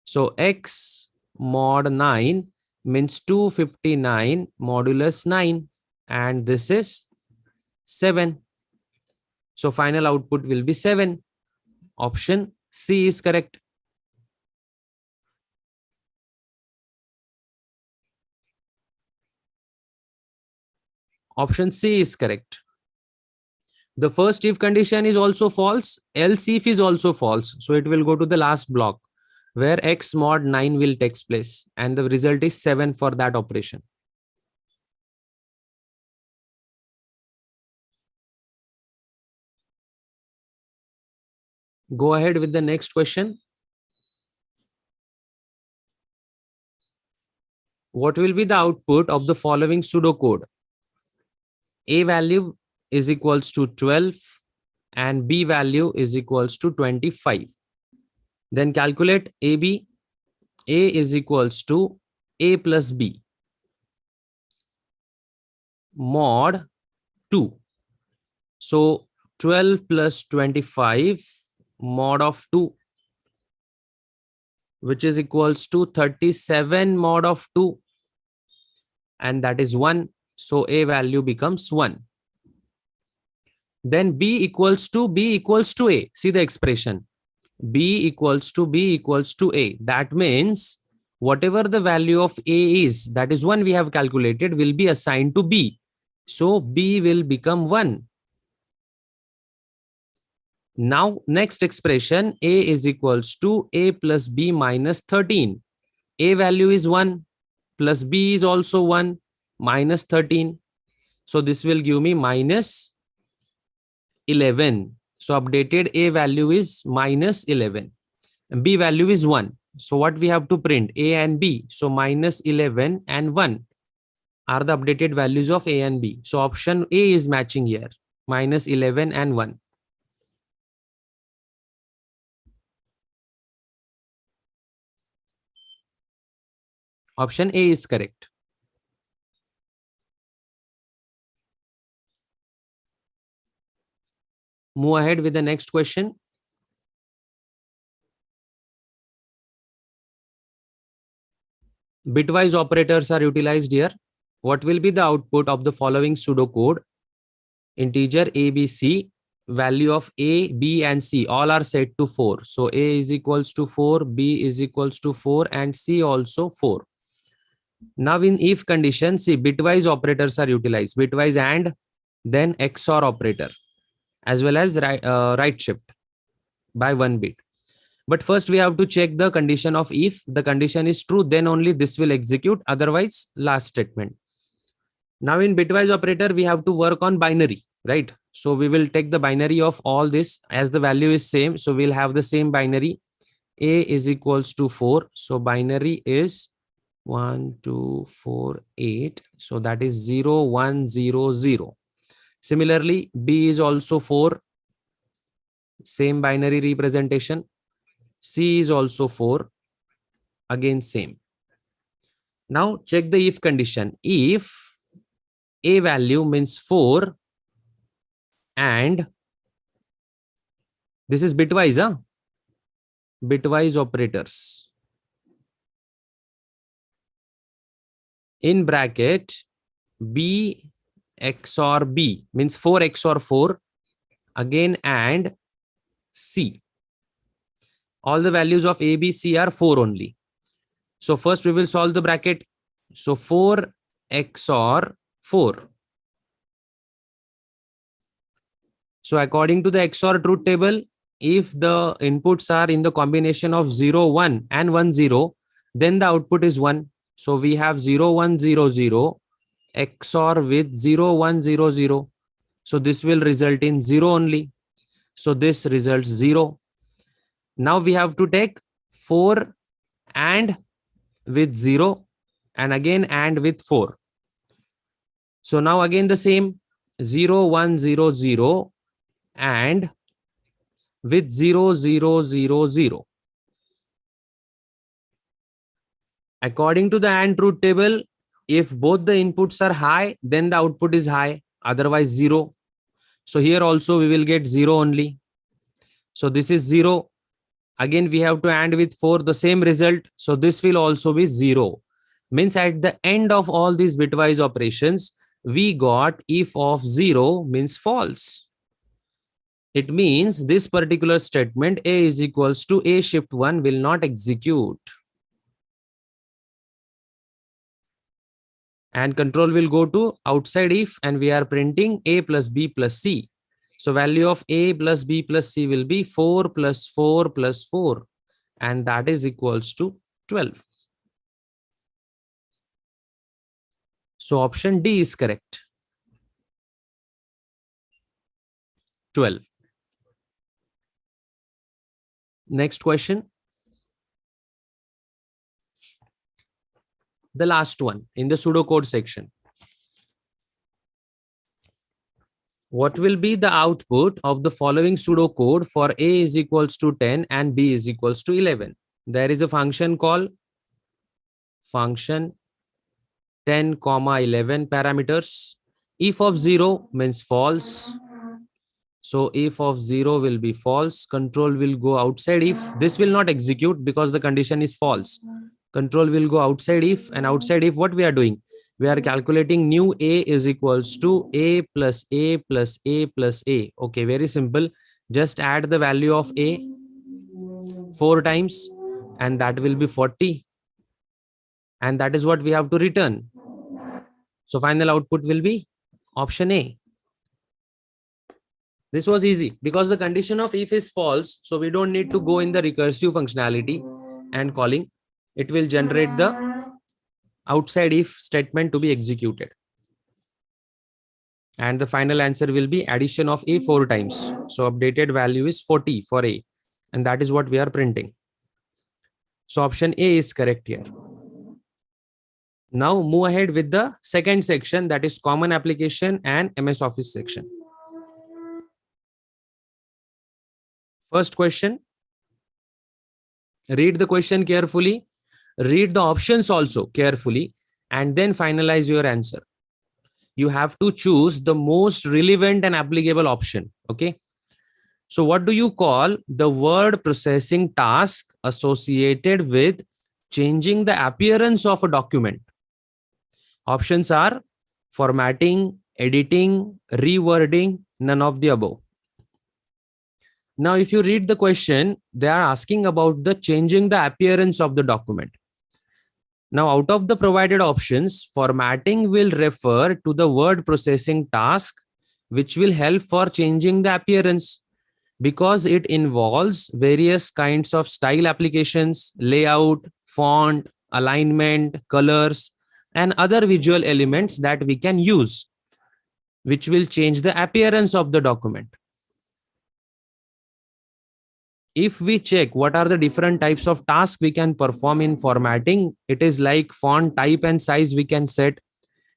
So X mod 9 means 259 modulus 9, and this is 7. So final output will be 7. Option C is correct. Option C is correct. The first if condition is also false, else if is also false. So it will go to the last block. where x mod 9 will take place, and the result is 7 for that operation. Go ahead with the next question. What will be the output of the following pseudocode? A value is equals to 12 and B value is equals to 25. Then calculate AB. A is equals to A plus B mod 2. So 12 plus 25 mod of 2, which is equals to 37 mod of 2, and that is 1. So A value becomes 1. Then B equals to A. See the expression. B equals to A. That means whatever the value of A is, that is 1 we have calculated, will be assigned to B. So B will become 1. Now next expression, A is equals to A plus B minus 13. A value is 1 plus B is also 1 minus 13. So this will give me minus 11. So updated A value is minus 11. B value is 1. So what we have to print? A and B. So minus 11 and 1 are the updated values of A and B. So option A is matching here. Minus 11 and 1. Option A is correct. Move ahead with the next question. Bitwise operators are utilized here. What will be the output of the following pseudocode? Integer A, B, C, value of A, B, and C all are set to 4. So A is equals to 4, B is equals to 4, and C also 4. Now in if condition, see, bitwise operators are utilized. Bitwise and then XOR operator, as well as right shift by 1 bit. But first we have to check the condition of if the condition is true, then only this will execute, otherwise last statement. Now in bitwise operator, we have to work on binary, right? So we will take the binary of all this as the value is same. So we'll have the same binary. A is equals to 4. So binary is 1, 2, 4, 8. So that is 0, 1, 0, 0. Similarly, B is also 4. Same binary representation. C is also 4. Again, same. Now check the if condition. If A value means 4 and this is bitwise, huh? Bitwise operators. In bracket, B XOR B means 4 XOR 4. Again, and C. All the values of A, B, C are 4 only. So first we will solve the bracket. So 4 XOR 4. So according to the XOR truth table, if the inputs are in the combination of 0, 1 and 1, 0, then the output is 1. So we have 0, 1, 0, 0 XOR with 0, 1, 0, 0. So this will result in 0 only. So this results 0. Now we have to take 4 and with 0 and again and with 4. So now again the same 0, 1, 0, 0 and with 0, 0, 0, 0. According to the AND truth table, if both the inputs are high, then the output is high, otherwise 0. So here also we will get 0 only. So this is 0. Again, we have to AND with 4, the same result. So this will also be 0. Means at the end of all these bitwise operations, we got if of 0 means false. It means this particular statement A is equals to A shift 1 will not execute. And control will go to outside if, and we are printing A plus B plus C. So value of A plus B plus C will be 4 plus 4 plus 4. and that is equals to 12. So option D is correct. 12. Next question. The last one in the pseudocode section. What will be the output of the following pseudocode for A is equals to 10 and B is equals to 11? There is a function called function 10, 11 parameters. If of 0 means false. So if of 0 will be false, control will go outside if. This will not execute because the condition is false. Control will go outside if, and outside if what we are doing? We are calculating new A is equals to A plus A plus A plus A. Okay, very simple. Just add the value of A 4 times and that will be 40. And that is what we have to return. So final output will be option A. This was easy because the condition of if is false. So we don't need to go in the recursive functionality and calling. It will generate the outside if statement to be executed. And the final answer will be addition of A 4 times. So updated value is 40 for A. And that is what we are printing. So option A is correct here. Now move ahead with the second section, that is common application and MS Office section. First question. Read the question carefully. Read the options also carefully and then finalize your answer. You have to choose the most relevant and applicable option. Okay. So what do you call the word processing task associated with changing the appearance of a document? Options are formatting, editing, rewording, none of the above. Now, if you read the question, they are asking about the changing the appearance of the document. Now, out of the provided options, formatting will refer to the word processing task, which will help for changing the appearance because it involves various kinds of style applications, layout, font, alignment, colors, and other visual elements that we can use, which will change the appearance of the document. If we check what are the different types of tasks we can perform in formatting, it is like font type and size we can set.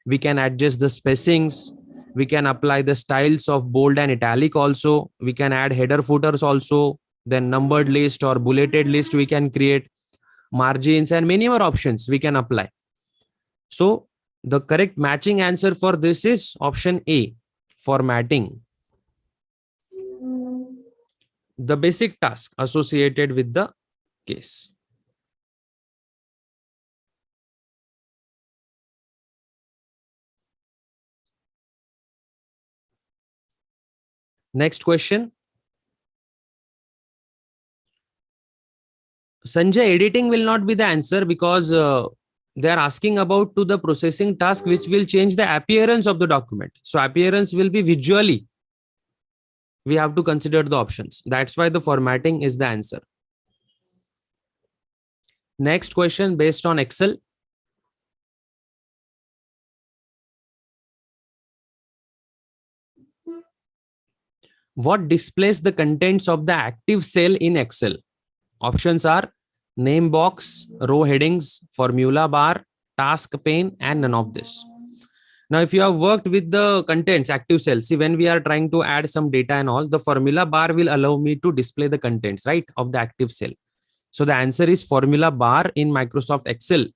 We can adjust the spacings. We can apply the styles of bold and italic also. We can add header footers also. Then numbered list or bulleted list we can create. Margins and many more options we can apply. So the correct matching answer for this is option A, formatting. The basic task associated with the case. Next question. Sanjay, editing will not be the answer because they are asking about to the processing task which will change the appearance of the document. So appearance will be visually. We have to consider the options. That's why the formatting is the answer. Next question based on Excel. What displays the contents of the active cell in Excel? Options are name box, row headings, formula bar, task pane, and none of this. Now, if you have worked with the contents, active cell, see when we are trying to add some data and all, the formula bar will allow me to display the contents, right, of the active cell. So the answer is formula bar in Microsoft Excel,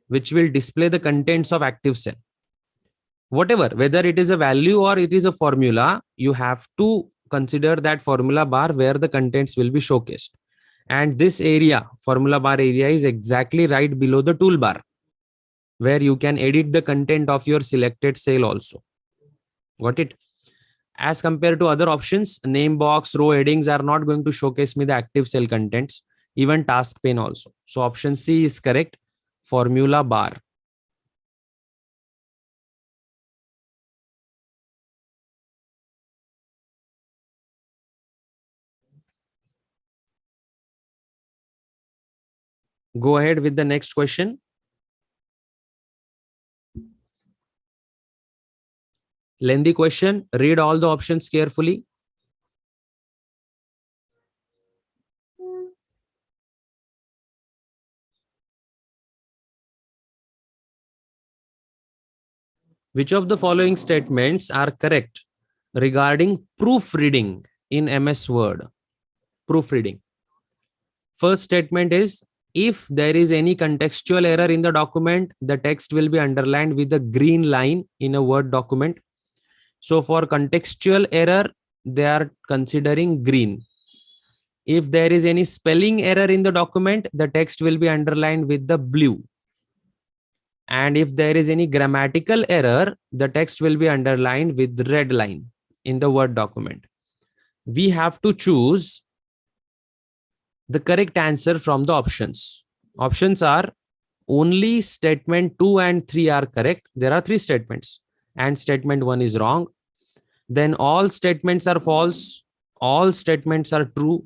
which will display the contents of active cell. Whatever, whether it is a value or it is a formula, you have to consider that formula bar where the contents will be showcased. And this area, formula bar area, is exactly right below the toolbar, where you can edit the content of your selected cell also. Got it? As compared to other options, name box, row headings are not going to showcase me the active cell contents, even task pane also. So option C is correct, formula bar. Go ahead with the next question. Lengthy question. Read all the options carefully. Which of the following statements are correct regarding proofreading in MS Word? Proofreading. First statement is, if there is any contextual error in the document, the text will be underlined with a green line in a Word document. So for contextual error, they are considering green. If there is any spelling error in the document, the text will be underlined with the blue. And if there is any grammatical error, the text will be underlined with the red line in the Word document. We have to choose the correct answer from the options. Options are only statement 2 and 3 are correct. There are 3 statements and statement 1 is wrong. Then all statements are false. All statements are true.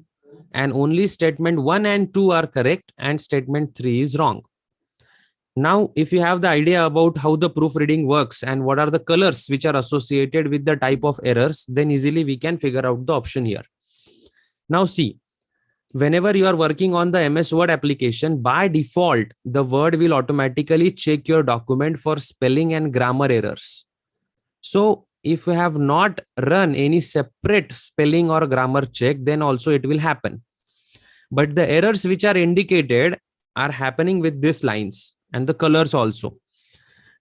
And only statement 1 and 2 are correct and statement 3 is wrong. Now, if you have the idea about how the proofreading works and what are the colors which are associated with the type of errors, then easily we can figure out the option here. Now see, whenever you are working on the MS Word application, by default, the Word will automatically check your document for spelling and grammar errors. So if you have not run any separate spelling or grammar check, then also it will happen. But the errors which are indicated are happening with these lines and the colors also.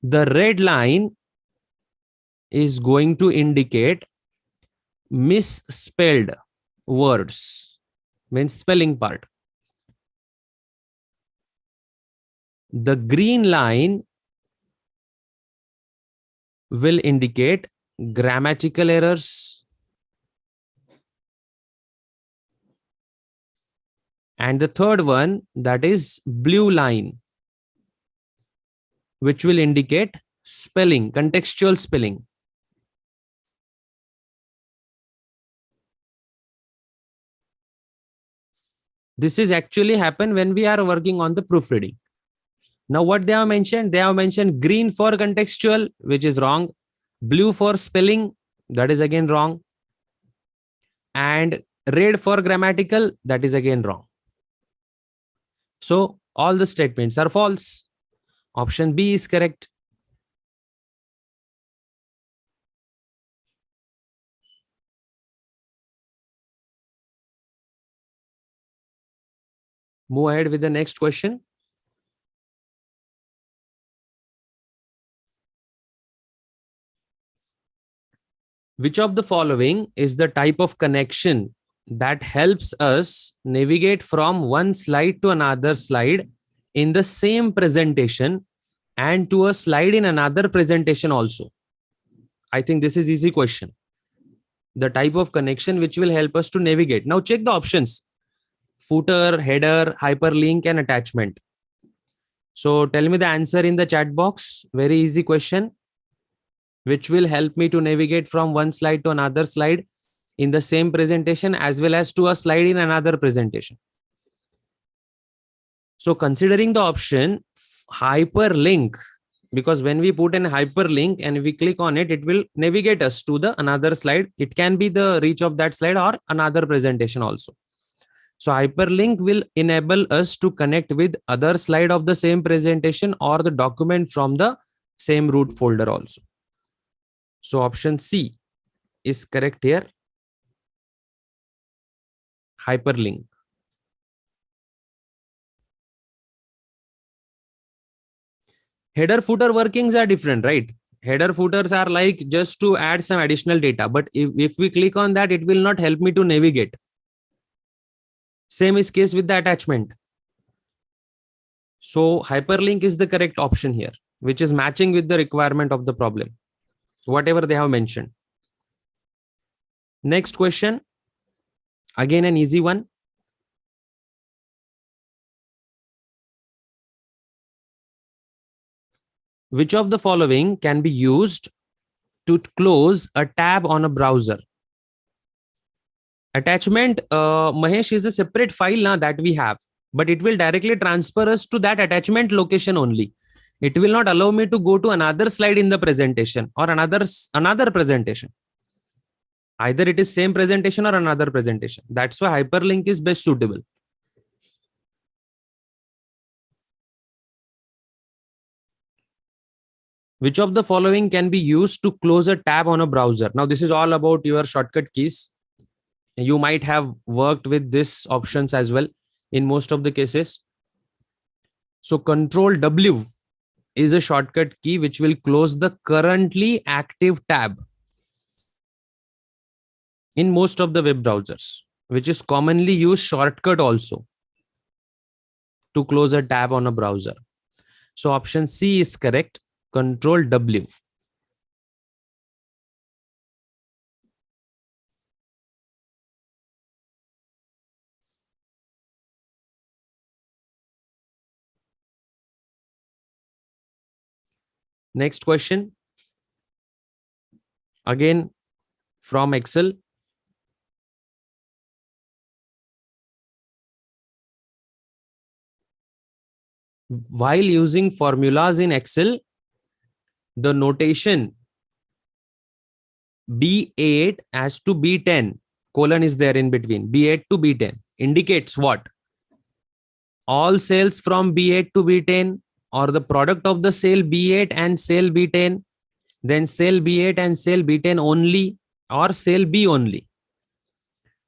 The red line is going to indicate misspelled words, means spelling part. The green line will indicate grammatical errors. And the third one, that is blue line, which will indicate spelling, contextual spelling. This is actually happen when we are working on the proofreading. Now what they have mentioned? They have mentioned green for contextual, which is wrong. Blue for spelling, that is again wrong. And red for grammatical, that is again wrong. So all the statements are false. Option B is correct. Move ahead with the next question. Which of the following is the type of connection that helps us navigate from one slide to another slide in the same presentation and to a slide in another presentation also? I think this is easy question. The type of connection which will help us to navigate. Now check the options: footer, header, hyperlink, and attachment. So tell me the answer in the chat box. Very easy question, which will help me to navigate from one slide to another slide in the same presentation as well as to a slide in another presentation. So considering the option hyperlink, because when we put an hyperlink and we click on it, it will navigate us to the another slide. It can be the reach of that slide or another presentation also. So hyperlink will enable us to connect with other slide of the same presentation or the document from the same root folder also. So option C is correct here. Hyperlink. Header footer workings are different, right? Header footers are like just to add some additional data. But if we click on that, it will not help me to navigate. Same is case with the attachment. So hyperlink is the correct option here, which is matching with the requirement of the problem, whatever they have mentioned. Next question. Again, an easy one. Which of the following can be used to close a tab on a browser? Attachment, Mahesh, is a separate file now that we have. but it will directly transfer us to that attachment location only. It will not allow me to go to another slide in the presentation or another presentation. Either it is same presentation or another presentation. That's why hyperlink is best suitable. Which of the following can be used to close a tab on a browser? Now, this is all about your shortcut keys. You might have worked with these options as well in most of the cases. So Control W is a shortcut key which will close the currently active tab in most of the web browsers, which is commonly used shortcut also to close a tab on a browser. So option C is correct. Control W. Next question. Again from Excel. While using formulas in Excel, the notation B8 as to B10 colon is there in between. B8 to B10 indicates what? All sales from B8 to B10 or the product of the sale B8 and sale B10, then sale B8 and sale B10 only, or sale B only.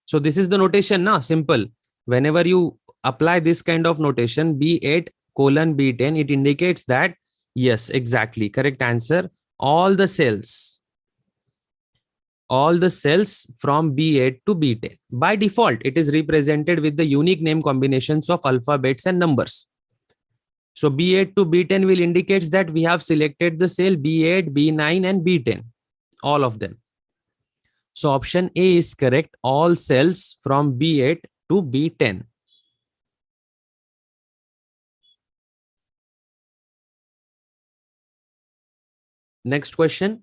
So this is the notation now, simple. Whenever you apply this kind of notation B8 colon B10, it indicates that yes, exactly, correct answer. All the cells from B8 to B10. By default, it is represented with the unique name combinations of alphabets and numbers. So B8 to B10 will indicate that we have selected the cell B8, B9 and B10, all of them. So option A is correct. All cells from B8 to B10. Next question.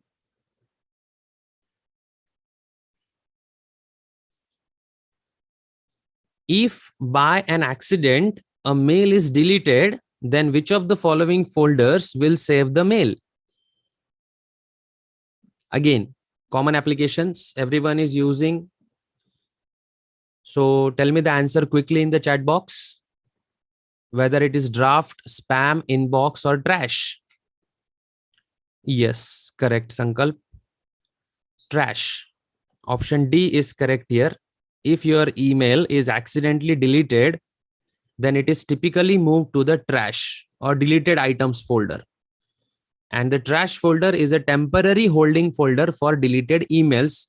If by an accident a mail is deleted, then which of the following folders will save the mail? Again, common applications everyone is using. So tell me the answer quickly in the chat box. Whether it is draft, spam, inbox or trash. Yes, correct, Sankalp. Trash. Option D is correct here. If your email is accidentally deleted, then it is typically moved to the trash or deleted items folder. And the trash folder is a temporary holding folder for deleted emails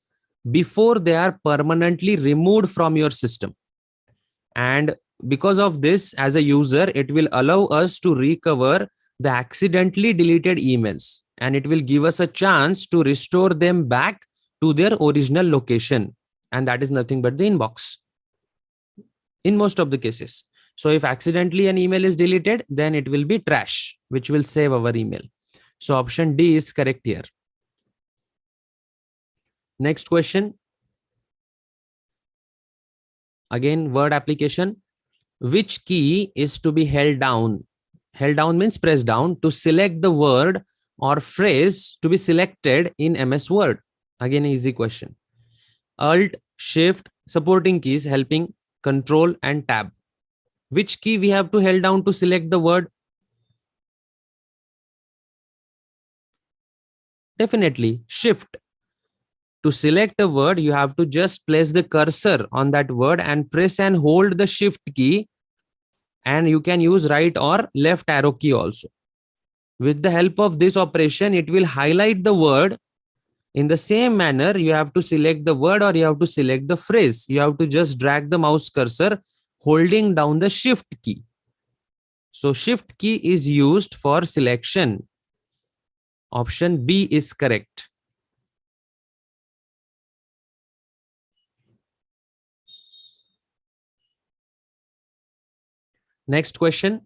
before they are permanently removed from your system. And because of this, as a user, it will allow us to recover the accidentally deleted emails, and it will give us a chance to restore them back to their original location. And that is nothing but the inbox in most of the cases. So if accidentally an email is deleted, then it will be trash, which will save our email. So option D is correct here. Next question. Again, word application. Which key is to be held down? Held down means press down to select the word or phrase to be selected in MS Word. Again, easy question. Alt, Shift, supporting keys helping, Control and Tab. Which key we have to held down to select the word? Definitely Shift. To select a word, you have to just place the cursor on that word and press and hold the Shift key, and you can use right or left arrow key also. With the help of this operation, it will highlight the word. In the same manner, you have to select the word or you have to select the phrase. You have to just drag the mouse cursor holding down the Shift key. So Shift key is used for selection. Option B is correct. Next question.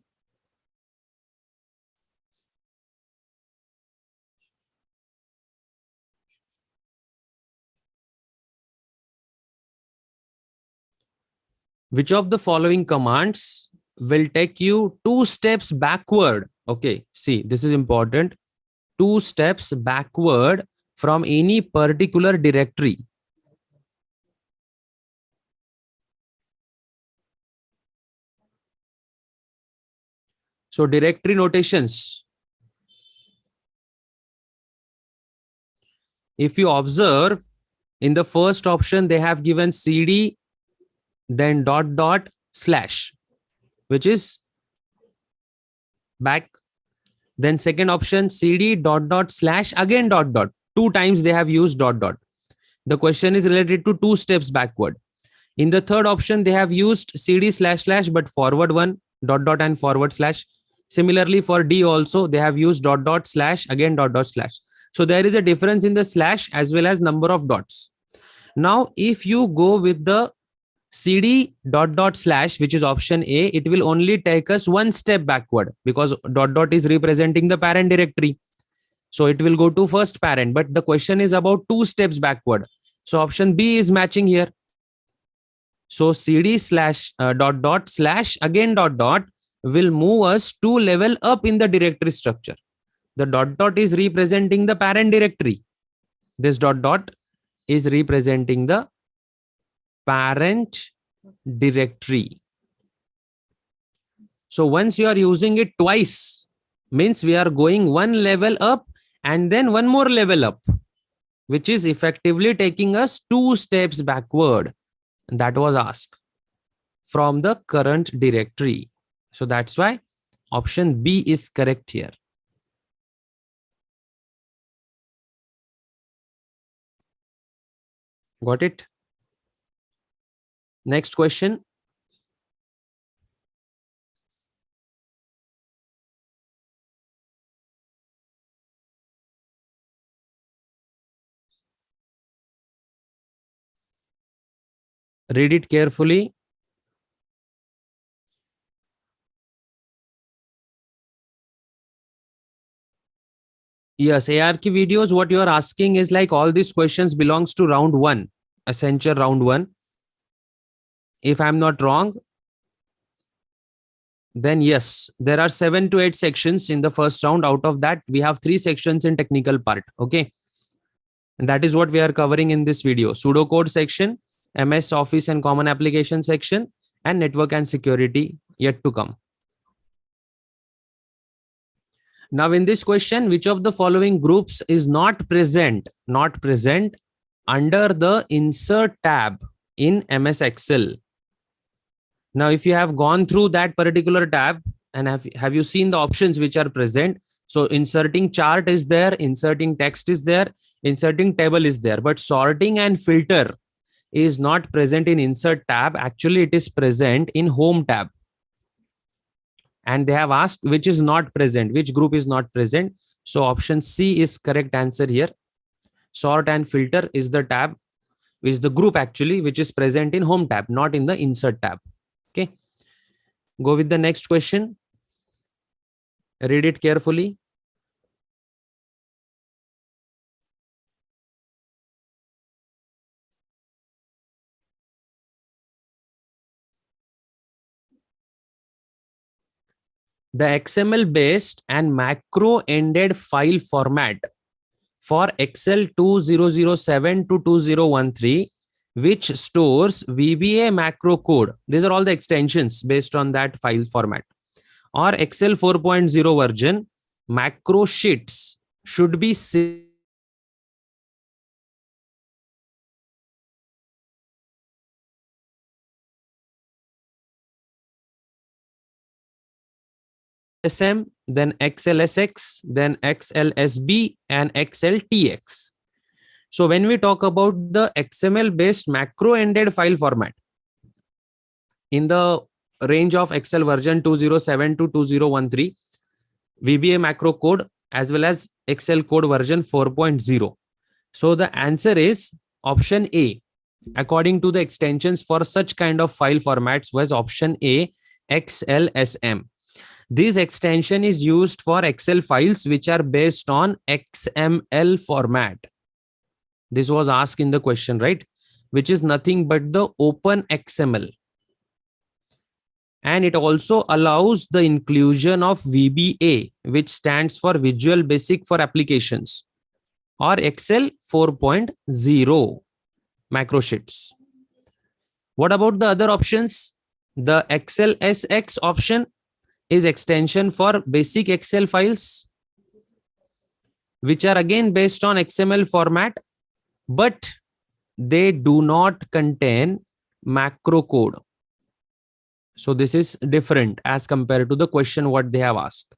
Which of the following commands will take you 2 steps backward. Okay, see, this is important. 2 steps backward from any particular directory. So directory notations. If you observe, in the first option, they have given CD, then dot dot slash, which is back. Then second option, CD dot dot slash, again dot dot. 2 times they have used dot dot. The question is related to 2 steps backward. In the third option, they have used CD slash slash, but forward one, dot dot and forward slash. Similarly, for D also, they have used dot dot slash, again dot dot slash. So there is a difference in the slash as well as number of dots. Now, if you go with the CD dot dot slash, which is option A, it will only take us 1 step backward because dot dot is representing the parent directory. So it will go to first parent, but the question is about 2 steps backward. So option B is matching here. So CD slash dot dot slash, again dot dot, will move us 2 level up in the directory structure. The dot dot is representing the parent directory. This dot dot is representing the parent directory. So once you are using it twice, means we are going 1 level up and then 1 more level up, which is effectively taking us 2 steps backward. That was asked from the current directory. So that's why option B is correct here. Got it? Next question. Read it carefully. Yes, ARK videos, what you are asking is like all these questions belongs to round 1, Accenture round 1. If I'm not wrong, then yes, there are 7 to 8 sections in the first round. Out of that, we have 3 sections in technical part. Okay. And that is what we are covering in this video. Pseudocode section, MS Office and Common Application section, and network and security yet to come. Now in this question, which of the following groups is not present under the insert tab in MS Excel? Now, if you have gone through that particular tab and have you seen the options which are present? So inserting chart is there, inserting text is there, inserting table is there, but sorting and filter is not present in insert tab. Actually, it is present in home tab. And they have asked which is not present, which group is not present. So option C is correct answer here. Sort and filter is the tab, is the group actually, which is present in home tab, not in the insert tab. Okay. Go with the next question. Read it carefully. The XML based and macro ended file format for Excel 2007 to 2013, which stores VBA macro code. These are all the extensions based on that file format. Or Excel 4.0 version, macro sheets should be SM, then XLSX, then XLSB, and XLTX. So when we talk about the XML based macro ended file format in the range of Excel version 207 to 2013, VBA macro code as well as Excel code version 4.0. So the answer is option A. According to the extensions for such kind of file formats was option A, XLSM. This extension is used for Excel files which are based on XML format. This was asked in the question, right? Which is nothing but the open XML. And it also allows the inclusion of VBA, which stands for Visual Basic for Applications, or Excel 4.0 macro sheets. What about the other options? The Excel SX option is extension for basic Excel files, which are again based on XML format, but they do not contain macro code. So this is different as compared to the question what they have asked.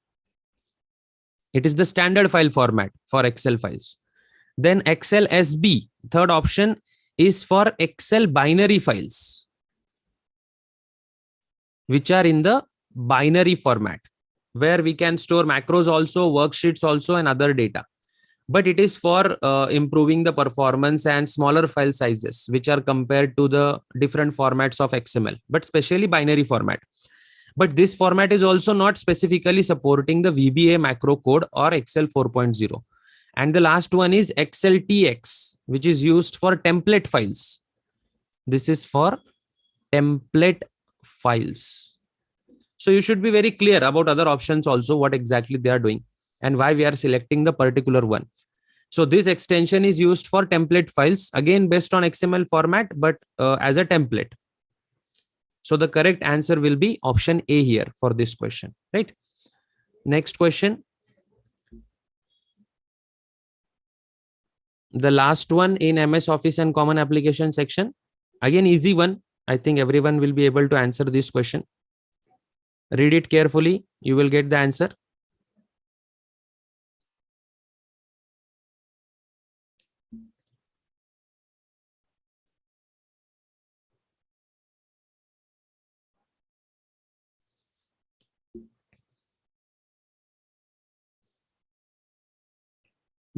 It is the standard file format for Excel files. Then Excel SB, third option, is for Excel binary files, which are in the binary format, where we can store macros also, worksheets also, and other data. But it is for improving the performance and smaller file sizes, which are compared to the different formats of XML, but especially binary format. But this format is also not specifically supporting the VBA macro code or Excel 4.0. And the last one is Excel TX, which is used for template files. This is for template files. So you should be very clear about other options also, what exactly they are doing and why we are selecting the particular one. So this extension is used for template files, again based on XML format, but as a template. So the correct answer will be option A here for this question, right? Next question. The last one in MS Office and Common Application section. Again, easy one. I think everyone will be able to answer this question. Read it carefully. You will get the answer.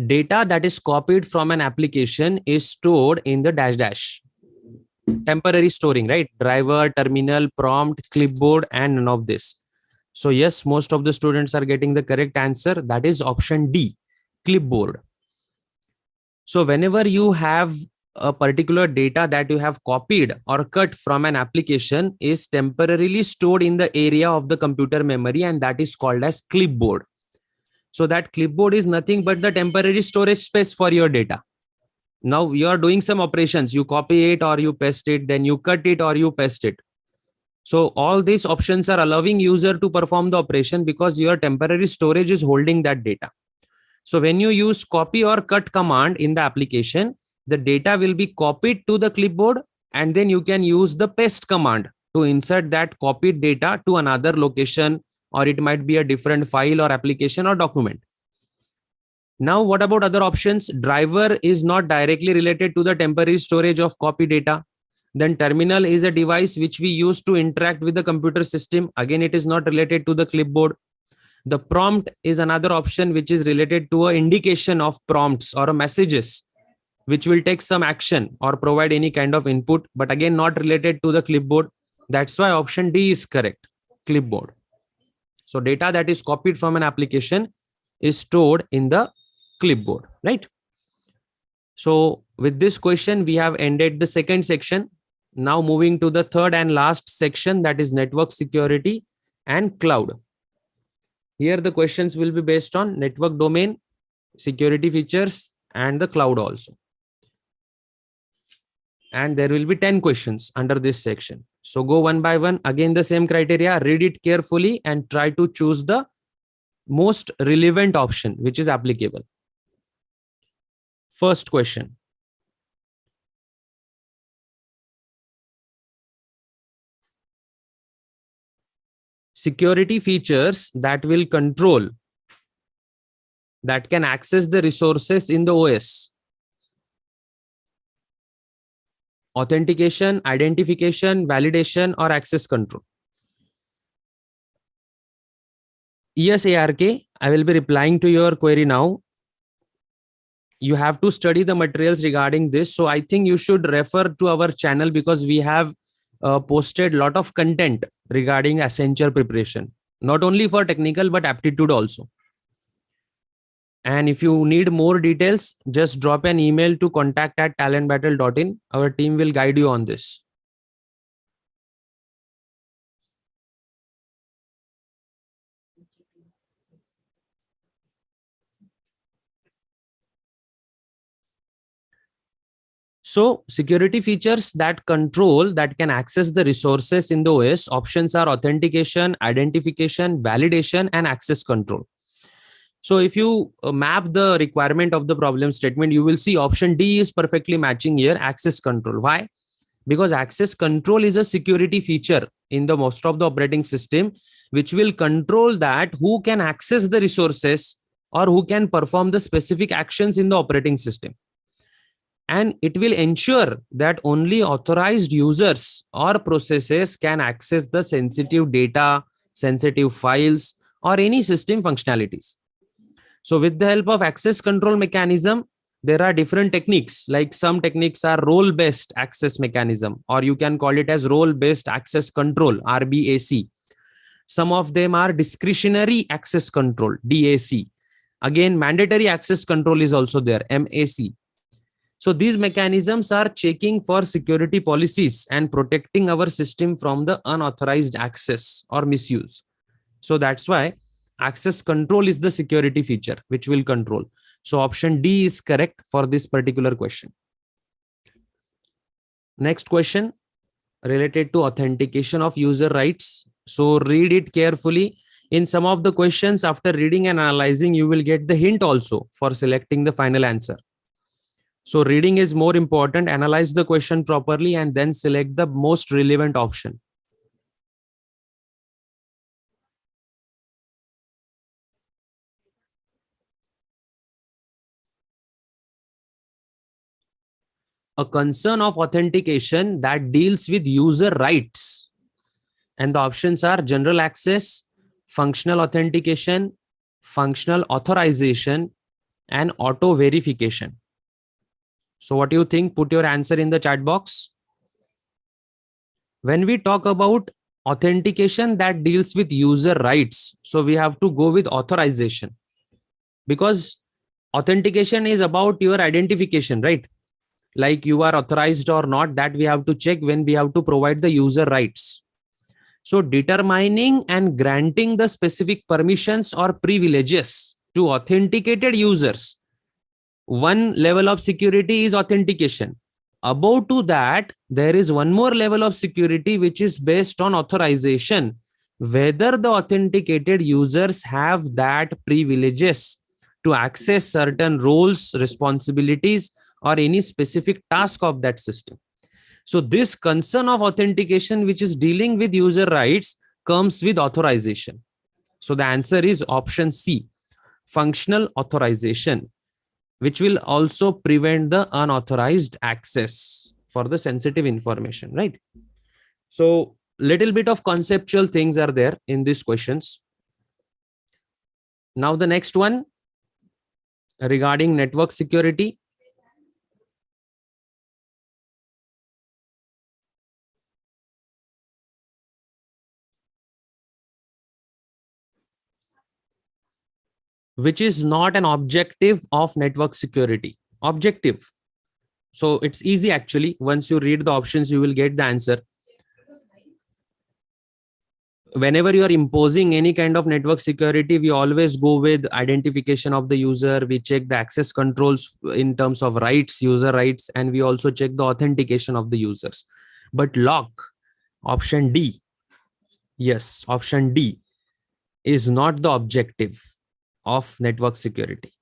Data that is copied from an application is stored in the dash dash. Temporary storing, right? Driver, terminal, prompt, clipboard, and none of this. So yes, most of the students are getting the correct answer. That is option D, clipboard. So whenever you have a particular data that you have copied or cut from an application is temporarily stored in the area of the computer memory, and that is called as clipboard. So that clipboard is nothing but the temporary storage space for your data. Now you are doing some operations, you copy it or you paste it, then you cut it or you paste it. So all these options are allowing user to perform the operation because your temporary storage is holding that data. So when you use copy or cut command in the application, the data will be copied to the clipboard, and then you can use the paste command to insert that copied data to another location, or it might be a different file or application or document. Now, what about other options? Driver is not directly related to the temporary storage of copy data. Then terminal is a device which we use to interact with the computer system. Again, it is not related to the clipboard. The prompt is another option which is related to an indication of prompts or messages which will take some action or provide any kind of input, but again not related to the clipboard. That's why option D is correct, clipboard. So data that is copied from an application is stored in the clipboard, right? So with this question, we have ended the second section. Now moving to the third and last section, that is network security and cloud. Here the questions will be based on network domain, security features, and the cloud also. And there will be 10 questions under this section. So go one by one. Again, the same criteria, read it carefully and try to choose the most relevant option which is applicable. First question. Security features that will control, that can access the resources in the OS. Authentication, identification, validation, or access control. Yes, ARK, I will be replying to your query now. You have to study the materials regarding this. So I think you should refer to our channel because we have posted a lot of content regarding Accenture preparation, not only for technical, but aptitude also. And if you need more details, just drop an email to contact@talentbattle.in. Our team will guide you on this. So security features that can access the resources in the OS options are authentication, identification, validation, and access control. So if you map the requirement of the problem statement, you will see option D is perfectly matching here, access control. Why? Because access control is a security feature in the most of the operating system, which will control that who can access the resources or who can perform the specific actions in the operating system. And it will ensure that only authorized users or processes can access the sensitive data, sensitive files, or any system functionalities. So with the help of access control mechanism, there are different techniques, like some techniques are role based access mechanism, or you can call it as role based access control, RBAC. Some of them are discretionary access control, DAC. Again, mandatory access control is also there, MAC. So these mechanisms are checking for security policies and protecting our system from the unauthorized access or misuse. So that's why access control is the security feature which will control. So option D is correct for this particular question. Next question related to authentication of user rights. So read it carefully. In some of the questions, after reading and analyzing, you will get the hint also for selecting the final answer. So reading is more important. Analyze the question properly and then select the most relevant option. A concern of authentication that deals with user rights. And the options are general access, functional authentication, functional authorization, and auto verification. So what do you think? Put your answer in the chat box. When we talk about authentication that deals with user rights, so we have to go with authorization, because authentication is about your identification, right? Like you are authorized or not, that we have to check when we have to provide the user rights. So determining and granting the specific permissions or privileges to authenticated users. One level of security is authentication. Above to that, there is one more level of security which is based on authorization. Whether the authenticated users have that privileges to access certain roles, responsibilities, or any specific task of that system. So this concern of authentication, which is dealing with user rights, comes with authorization. So the answer is option C, functional authorization, which will also prevent the unauthorized access for the sensitive information, right? So little bit of conceptual things are there in these questions. Now the next one regarding network security. Which is not an objective of network security. Objective. So it's easy actually. Once you read the options, you will get the answer. Whenever you are imposing any kind of network security, we always go with identification of the user. We check the access controls in terms of rights, user rights, and we also check the authentication of the users. But lock, option D, yes, option D is not the objective of network security.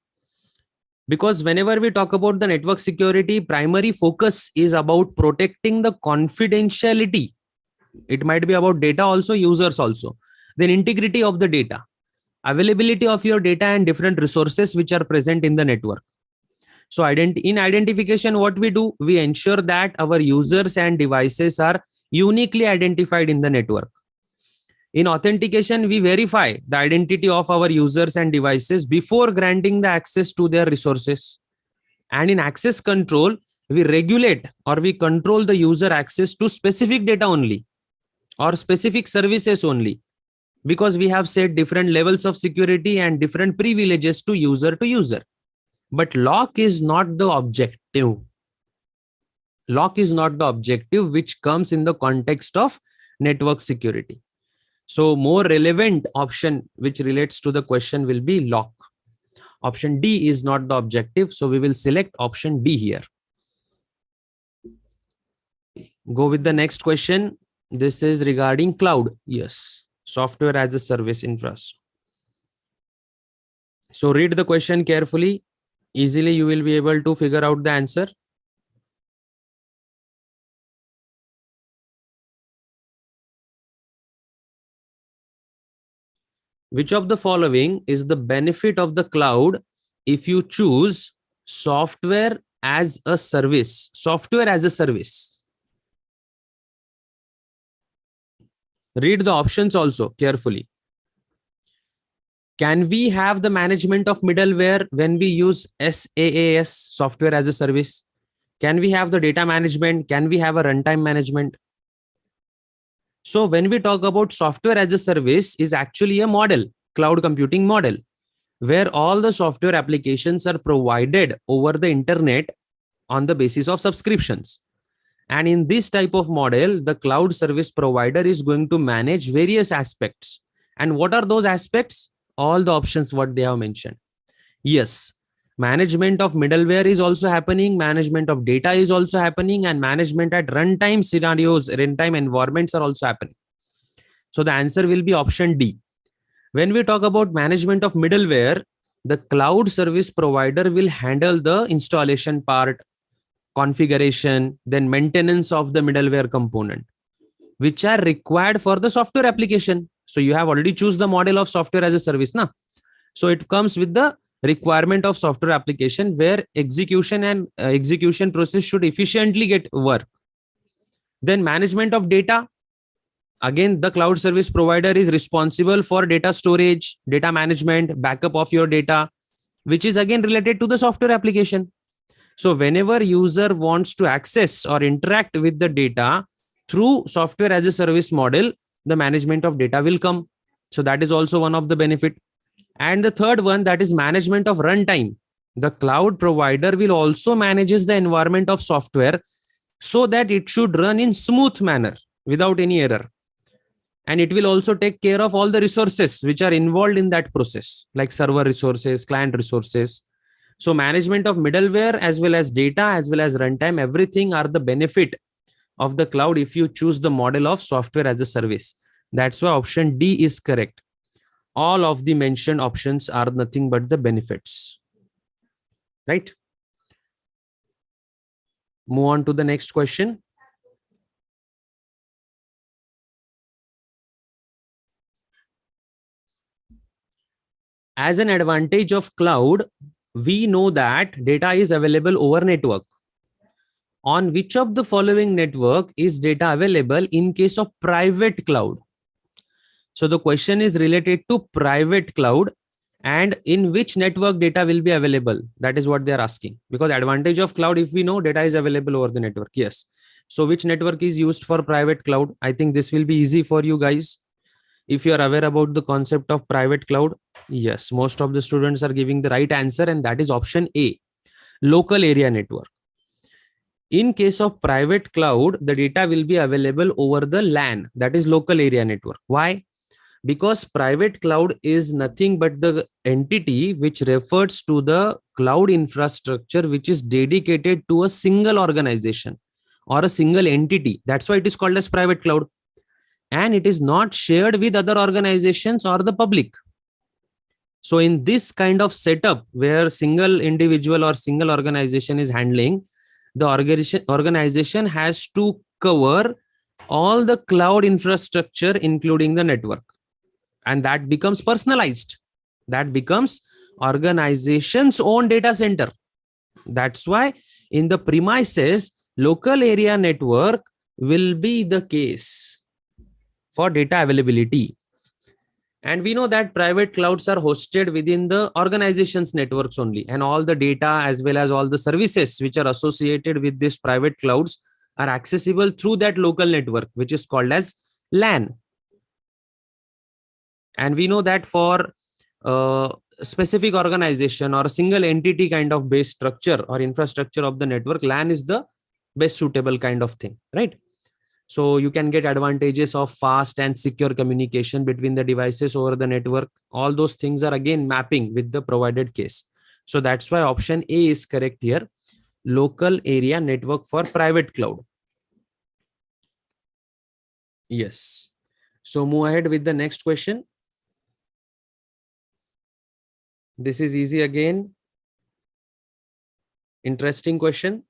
Because whenever we talk about the network security, primary focus is about protecting the confidentiality. It might be about data also, users also. Then integrity of the data, availability of your data, and different resources which are present in the network. So in identification, what we do, we ensure that our users and devices are uniquely identified in the network. In authentication, we verify the identity of our users and devices before granting the access to their resources. And in access control, we regulate or we control the user access to specific data only or specific services only, because we have set different levels of security and different privileges to user. But lock is not the objective. Lock is not the objective which comes in the context of network security. So more relevant option which relates to the question will be lock. Option D is not the objective. So we will select option D here. Go with the next question. This is regarding cloud. Yes. Software as a service infrastructure. So read the question carefully. Easily you will be able to figure out the answer. Which of the following is the benefit of the cloud if you choose software as a service? Software as a service. Read the options also carefully. Can we have the management of middleware when we use SaaS, software as a service? Can we have the data management? Can we have a runtime management? So when we talk about software as a service is actually a model, cloud computing model, where all the software applications are provided over the internet on the basis of subscriptions. And in this type of model, the cloud service provider is going to manage various aspects. And what are those aspects? All the options what they have mentioned. Yes, management of middleware is also happening, management of data is also happening, and management at runtime scenarios, runtime environments are also happening. So the answer will be option D. When we talk about management of middleware, the cloud service provider will handle the installation part, configuration, then maintenance of the middleware component, which are required for the software application. So you have already choose the model of software as a service now. So it comes with the requirement of software application where execution and execution process should efficiently get work. Then management of data. Again, the cloud service provider is responsible for data storage, data management, backup of your data, which is again related to the software application. So whenever user wants to access or interact with the data through software as a service model, the management of data will come. So that is also one of the benefit. And the third one, that is management of runtime. The cloud provider will also manages the environment of software so that it should run in smooth manner without any error. And it will also take care of all the resources which are involved in that process, like server resources, client resources. So management of middleware as well as data as well as runtime, everything are the benefit of the cloud if you choose the model of software as a service. That's why option D is correct. All of the mentioned options are nothing but the benefits. Right? Move on to the next question. As an advantage of cloud, we know that data is available over network. On which of the following network is data available in case of private cloud? So the question is related to private cloud and in which network data will be available. That is what they are asking. Because advantage of cloud, if we know data is available over the network. Yes. So which network is used for private cloud? I think this will be easy for you guys. If you are aware about the concept of private cloud, yes, most of the students are giving the right answer, and that is option A, local area network. In case of private cloud, the data will be available over the LAN, that is local area network. Why? Because private cloud is nothing but the entity which refers to the cloud infrastructure which is dedicated to a single organization or a single entity. That's why it is called as private cloud. And it is not shared with other organizations or the public. So in this kind of setup where single individual or single organization is handling, the organization has to cover all the cloud infrastructure, including the network. And that becomes personalized. That becomes organization's own data center. That's why in the premises, local area network will be the case for data availability. And we know that private clouds are hosted within the organization's networks only, and all the data as well as all the services which are associated with these private clouds are accessible through that local network, which is called as LAN. And we know that for a specific organization or a single entity kind of base structure or infrastructure of the network, LAN is the best suitable kind of thing, right? So you can get advantages of fast and secure communication between the devices over the network. All those things are again mapping with the provided case. So that's why option A is correct here. Local area network for private cloud. Yes. So move ahead with the next question. This is easy again. Interesting question.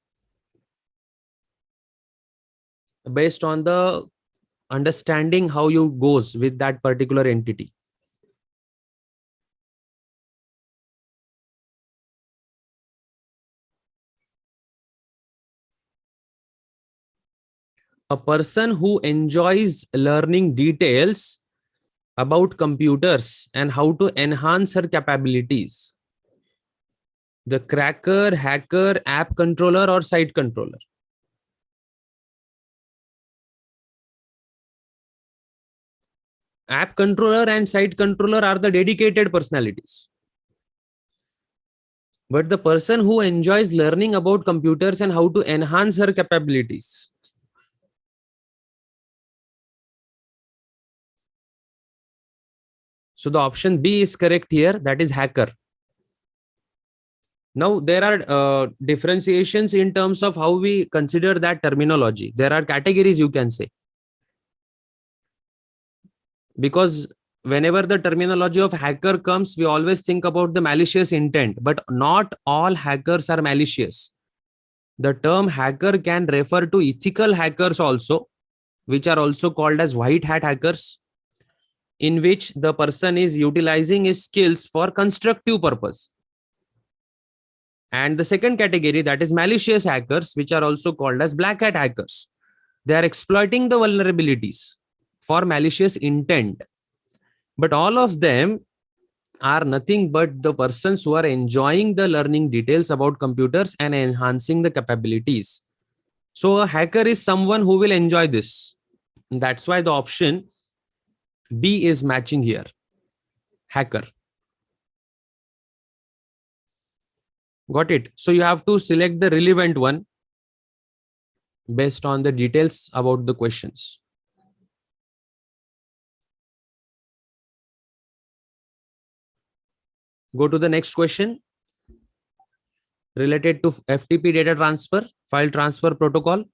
Based on the understanding how you goes with that particular entity. A person who enjoys learning details about computers and how to enhance her capabilities. The cracker, hacker, app controller, or site controller. App controller and site controller are the dedicated personalities. But the person who enjoys learning about computers and how to enhance her capabilities. So the option B is correct here. That is hacker. Now, there are differentiations in terms of how we consider that terminology. There are categories, you can say. Because whenever the terminology of hacker comes, we always think about the malicious intent, but not all hackers are malicious. The term hacker can refer to ethical hackers also, which are also called as white hat hackers, in which the person is utilizing his skills for constructive purpose. And the second category, that is malicious hackers, which are also called as black hat hackers. They are exploiting the vulnerabilities for malicious intent. But all of them are nothing but the persons who are enjoying the learning details about computers and enhancing the capabilities. So a hacker is someone who will enjoy this. That's why the option B is matching here. Hacker. Got it? So you have to select the relevant one based on the details about the questions. Go to the next question related to FTP data transfer, file transfer protocol.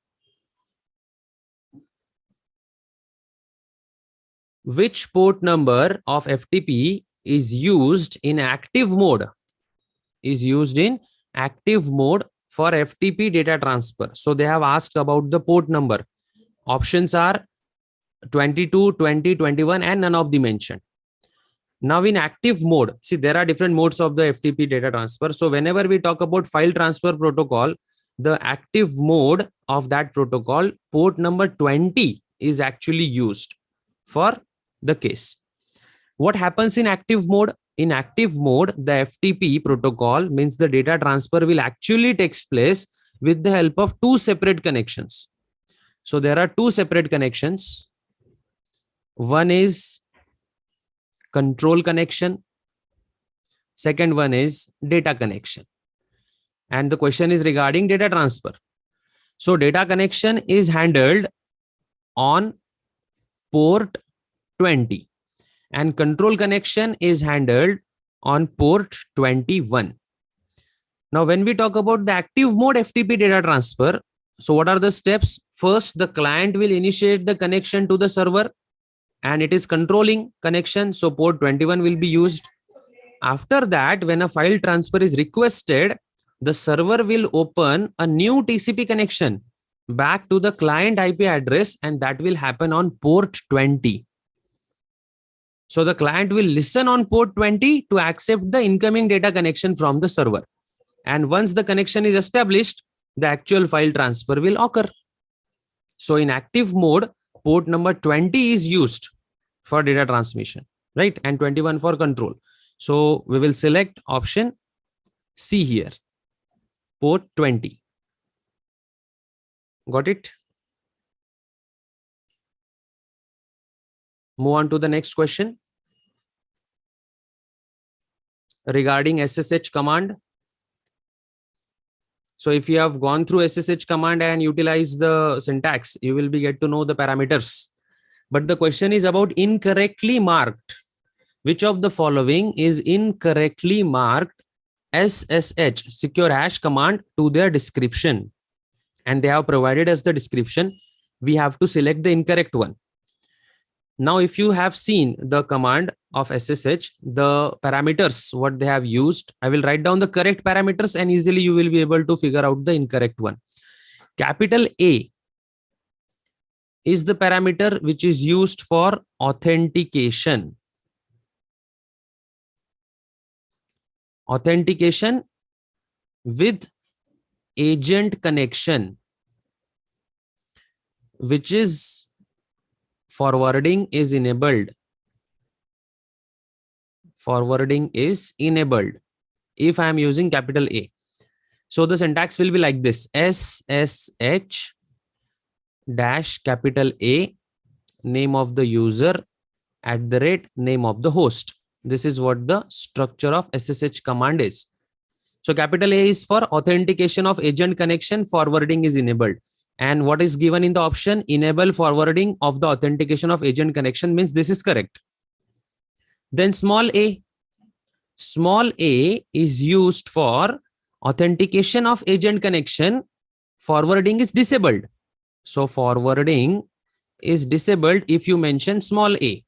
Which port number of FTP is used in active mode? Is used in active mode for FTP data transfer. So they have asked about the port number. Options are 22, 20, 21, and none of the mentioned. Now in active mode, see, there are different modes of the FTP data transfer. So whenever we talk about file transfer protocol, the active mode of that protocol, port number 20 is actually used for the case. What happens in active mode? In active mode, the FTP protocol means the data transfer will actually takes place with the help of two separate connections. So there are two separate connections. One is control connection. Second one is data connection. And the question is regarding data transfer. So data connection is handled on port 20 and control connection is handled on port 21. Now, when we talk about the active mode FTP data transfer, so what are the steps? First, the client will initiate the connection to the server and it is controlling connection. So port 21 will be used. After that, when a file transfer is requested, the server will open a new TCP connection back to the client IP address and that will happen on port 20. So the client will listen on port 20 to accept the incoming data connection from the server. And once the connection is established, the actual file transfer will occur. So in active mode, port number 20 is used for data transmission, right? And 21 for control. So we will select option C here, port 20. Got it? Move on to the next question. Regarding SSH command. So if you have gone through SSH command and utilized the syntax, you will be get to know the parameters. But the question is about incorrectly marked. Which of the following is incorrectly marked SSH secure hash command to their description? And they have provided us the description. We have to select the incorrect one. Now, if you have seen the command of SSH, the parameters, what they have used, I will write down the correct parameters and easily you will be able to figure out the incorrect one. Capital A is the parameter which is used for authentication. Authentication with agent connection, which is forwarding is enabled. Forwarding is enabled if I am using capital A. So the syntax will be like this: SSH dash capital A, name of the user, @ name of the host. This is what the structure of SSH command is. So capital A is for authentication of agent connection, forwarding is enabled. And what is given in the option, enable forwarding of the authentication of agent connection, means this is correct. Then small a. Small a is used for authentication of agent connection, forwarding is disabled. So forwarding is disabled if you mention small a.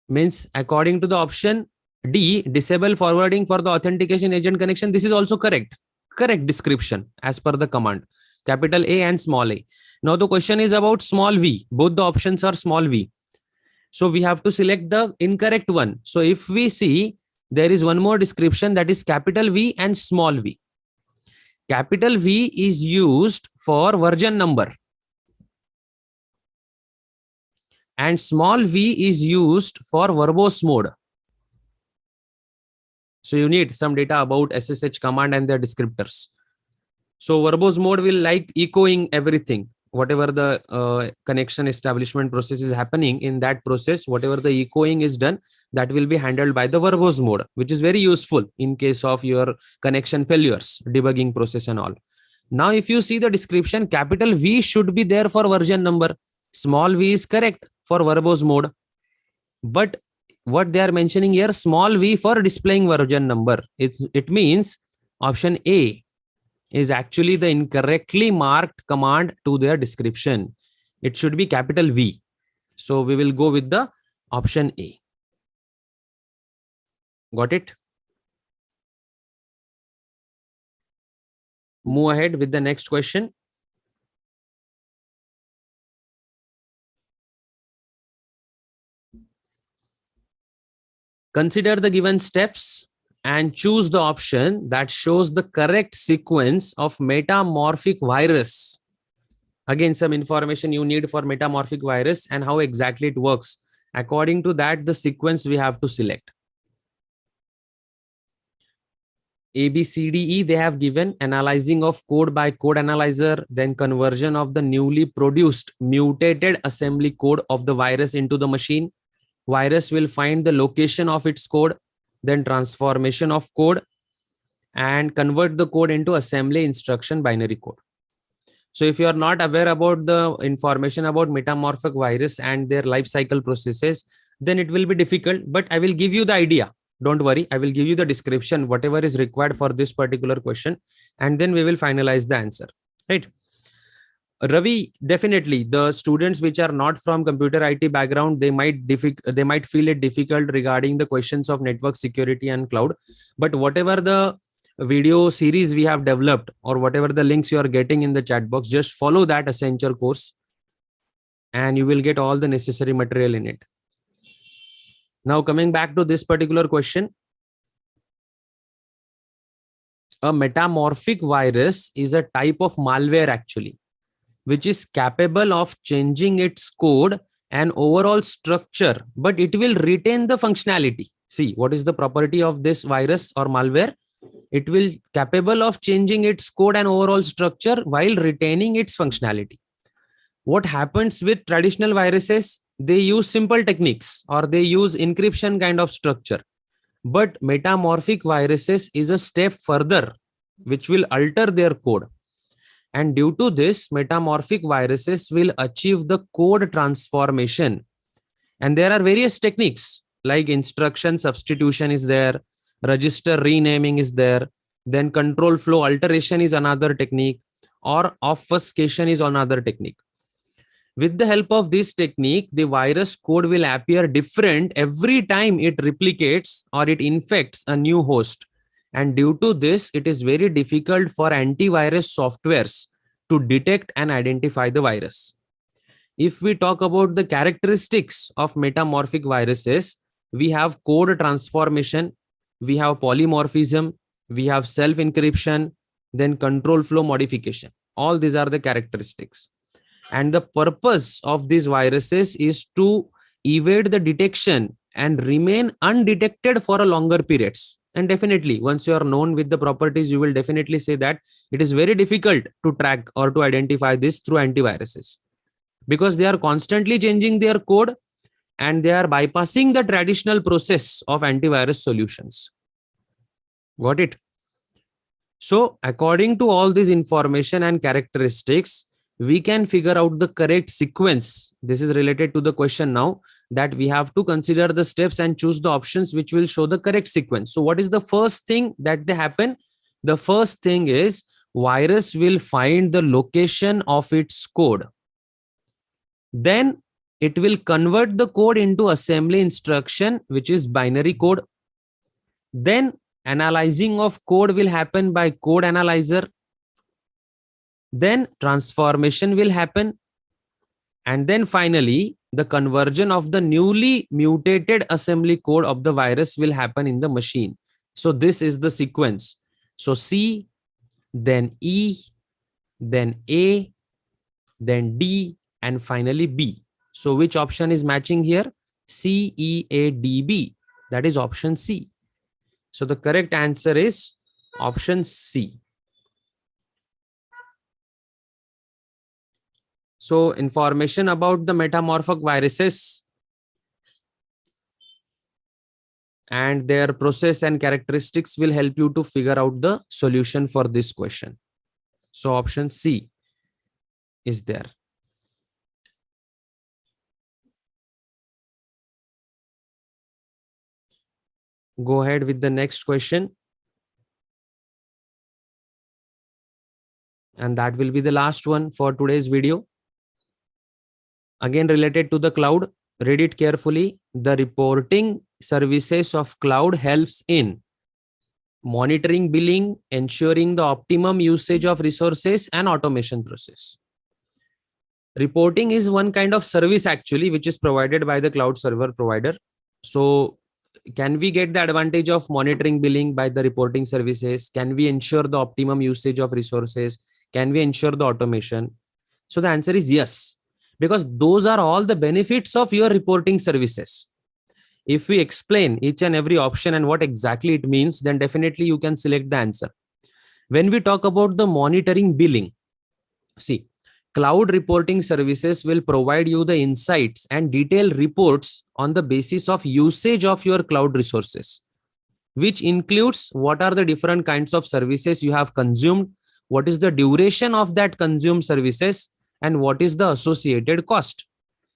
Means according to the option D, disable forwarding for the authentication agent connection, this is also correct. Correct description as per the command. Capital A and small a. Now the question is about small v. Both the options are small v. So we have to select the incorrect one. So if we see, there is one more description, that is capital V and small v. Capital V is used for version number. And small v is used for verbose mode. So you need some data about SSH command and their descriptors. So verbose mode will like echoing everything. Whatever the connection establishment process is happening, in that process, whatever the echoing is done, that will be handled by the verbose mode, which is very useful in case of your connection failures, debugging process and all. Now, if you see the description, capital V should be there for version number. Small v is correct for verbose mode. But what they are mentioning here, small v for displaying version number. It means option A is actually the incorrectly marked command to their description. It should be capital V. So we will go with the option A. Got it? Move ahead with the next question. Consider the given steps and choose the option that shows the correct sequence of metamorphic virus. Again, some information you need for metamorphic virus and how exactly it works. According to that, the sequence we have to select. A, B, C, D, E, they have given analyzing of code by code analyzer, then conversion of the newly produced mutated assembly code of the virus into the machine. Virus will find the location of its code, then transformation of code, and convert the code into assembly instruction binary code. So if you are not aware about the information about metamorphic virus and their life cycle processes, then it will be difficult, but I will give you the idea. Don't worry, I will give you the description, whatever is required for this particular question, and then we will finalize the answer, right? Ravi, definitely the students which are not from computer IT background, they might feel it difficult regarding the questions of network security and cloud. But whatever the video series we have developed or whatever the links you are getting in the chat box, just follow that Accenture course and you will get all the necessary material in it. Now coming back to this particular question, a metamorphic virus is a type of malware actually, which is capable of changing its code and overall structure, but it will retain the functionality. See, what is the property of this virus or malware? It will capable of changing its code and overall structure while retaining its functionality. What happens with traditional viruses? They use simple techniques or they use encryption kind of structure. But metamorphic viruses is a step further. which will alter their code. And due to this, metamorphic viruses will achieve the code transformation. And there are various techniques like instruction substitution is there, register renaming is there, then control flow alteration is another technique, or obfuscation is another technique. With the help of this technique, the virus code will appear different every time it replicates or it infects a new host. And due to this, it is very difficult for antivirus softwares to detect and identify the virus. If we talk about the characteristics of metamorphic viruses, we have code transformation, we have polymorphism, we have self-encryption, then control flow modification. All these are the characteristics. And the purpose of these viruses is to evade the detection and remain undetected for a longer periods. And definitely, once you are known with the properties, you will definitely say that it is very difficult to track or to identify this through antiviruses, because they are constantly changing their code and they are bypassing the traditional process of antivirus solutions. Got it? So according to all this information and characteristics, we can figure out the correct sequence. This is related to the question now, that we have to consider the steps and choose the options which will show the correct sequence. So what is the first thing that they happen? The first thing is virus will find the location of its code. Then it will convert the code into assembly instruction, which is binary code. Then analyzing of code will happen by code analyzer. Then transformation will happen. And then finally, the conversion of the newly mutated assembly code of the virus will happen in the machine. So this is the sequence. So C, then E, then A, then D, and finally B. So which option is matching here? C, E, A, D, B. That is option C. So the correct answer is option C. So information about the metamorphic viruses and their process and characteristics will help you to figure out the solution for this question. So option C is there. Go ahead with the next question. And that will be the last one for today's video. Again, related to the cloud, read it carefully. The reporting services of cloud helps in monitoring billing, ensuring the optimum usage of resources, and automation process. Reporting is one kind of service actually, which is provided by the cloud server provider. So can we get the advantage of monitoring billing by the reporting services? Can we ensure the optimum usage of resources? Can we ensure the automation? So the answer is yes, because those are all the benefits of your reporting services. If we explain each and every option and what exactly it means, then definitely you can select the answer. When we talk about the monitoring billing, see, cloud reporting services will provide you the insights and detailed reports on the basis of usage of your cloud resources, which includes what are the different kinds of services you have consumed, what is the duration of that consumed services, and what is the associated cost.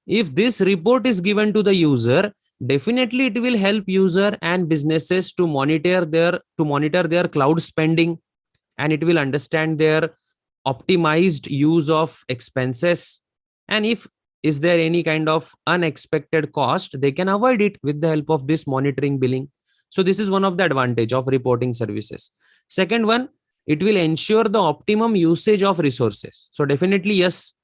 If this report is given to the user, definitely it will help user and businesses to monitor their cloud spending, and it will understand their optimized use of expenses. And if is there any kind of unexpected cost, they can avoid it with the help of this monitoring billing. So this is one of the advantage of reporting services. Second one, it will ensure the optimum usage of resources. So definitely yes,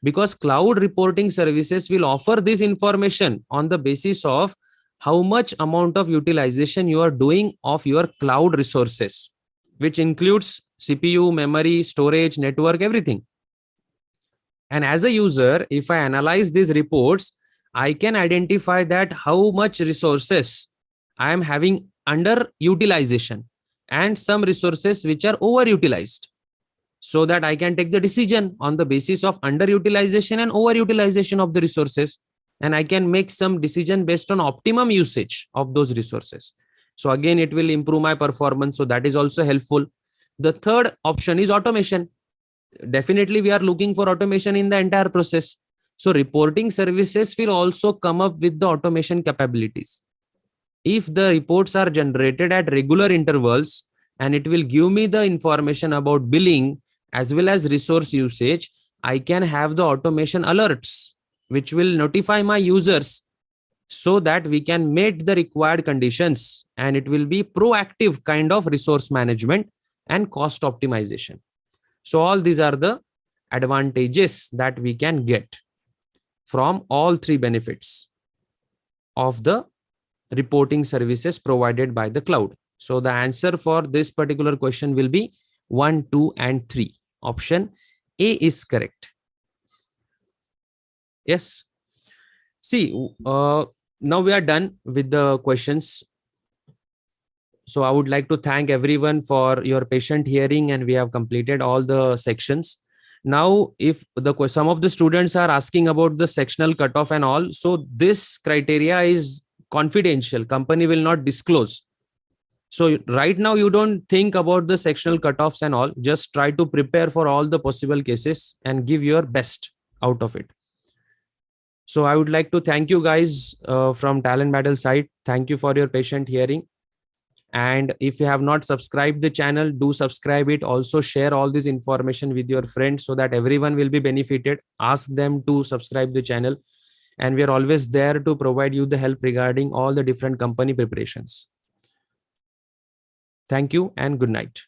because cloud reporting services will offer this information on the basis of how much amount of utilization you are doing of your cloud resources, which includes CPU, memory, storage, network, everything. And as a user, if I analyze these reports, I can identify that how much resources I am having under utilization and some resources which are overutilized, so that I can take the decision on the basis of underutilization and overutilization of the resources. And I can make some decision based on optimum usage of those resources. So again, it will improve my performance. So that is also helpful. The third option is automation. Definitely, we are looking for automation in the entire process. So reporting services will also come up with the automation capabilities. If the reports are generated at regular intervals and it will give me the information about billing as well as resource usage, I can have the automation alerts which will notify my users so that we can meet the required conditions, and it will be proactive kind of resource management and cost optimization. So all these are the advantages that we can get from all three benefits of the reporting services provided by the cloud. So the answer for this particular question will be 1, 2, and 3. Option A is correct. Yes. See, now we are done with the questions. So I would like to thank everyone for your patient hearing, and we have completed all the sections. Now, if some of the students are asking about the sectional cutoff and all, so this criteria is confidential. Company will not disclose. So right now, you don't think about the sectional cutoffs and all. Just try to prepare for all the possible cases and give your best out of it. So I would like to thank you guys from Talent Battle side. Thank you for your patient hearing. And if you have not subscribed the channel, do subscribe it. Also share all this information with your friends so that everyone will be benefited. Ask them to subscribe the channel. And we are always there to provide you the help regarding all the different company preparations. Thank you and good night.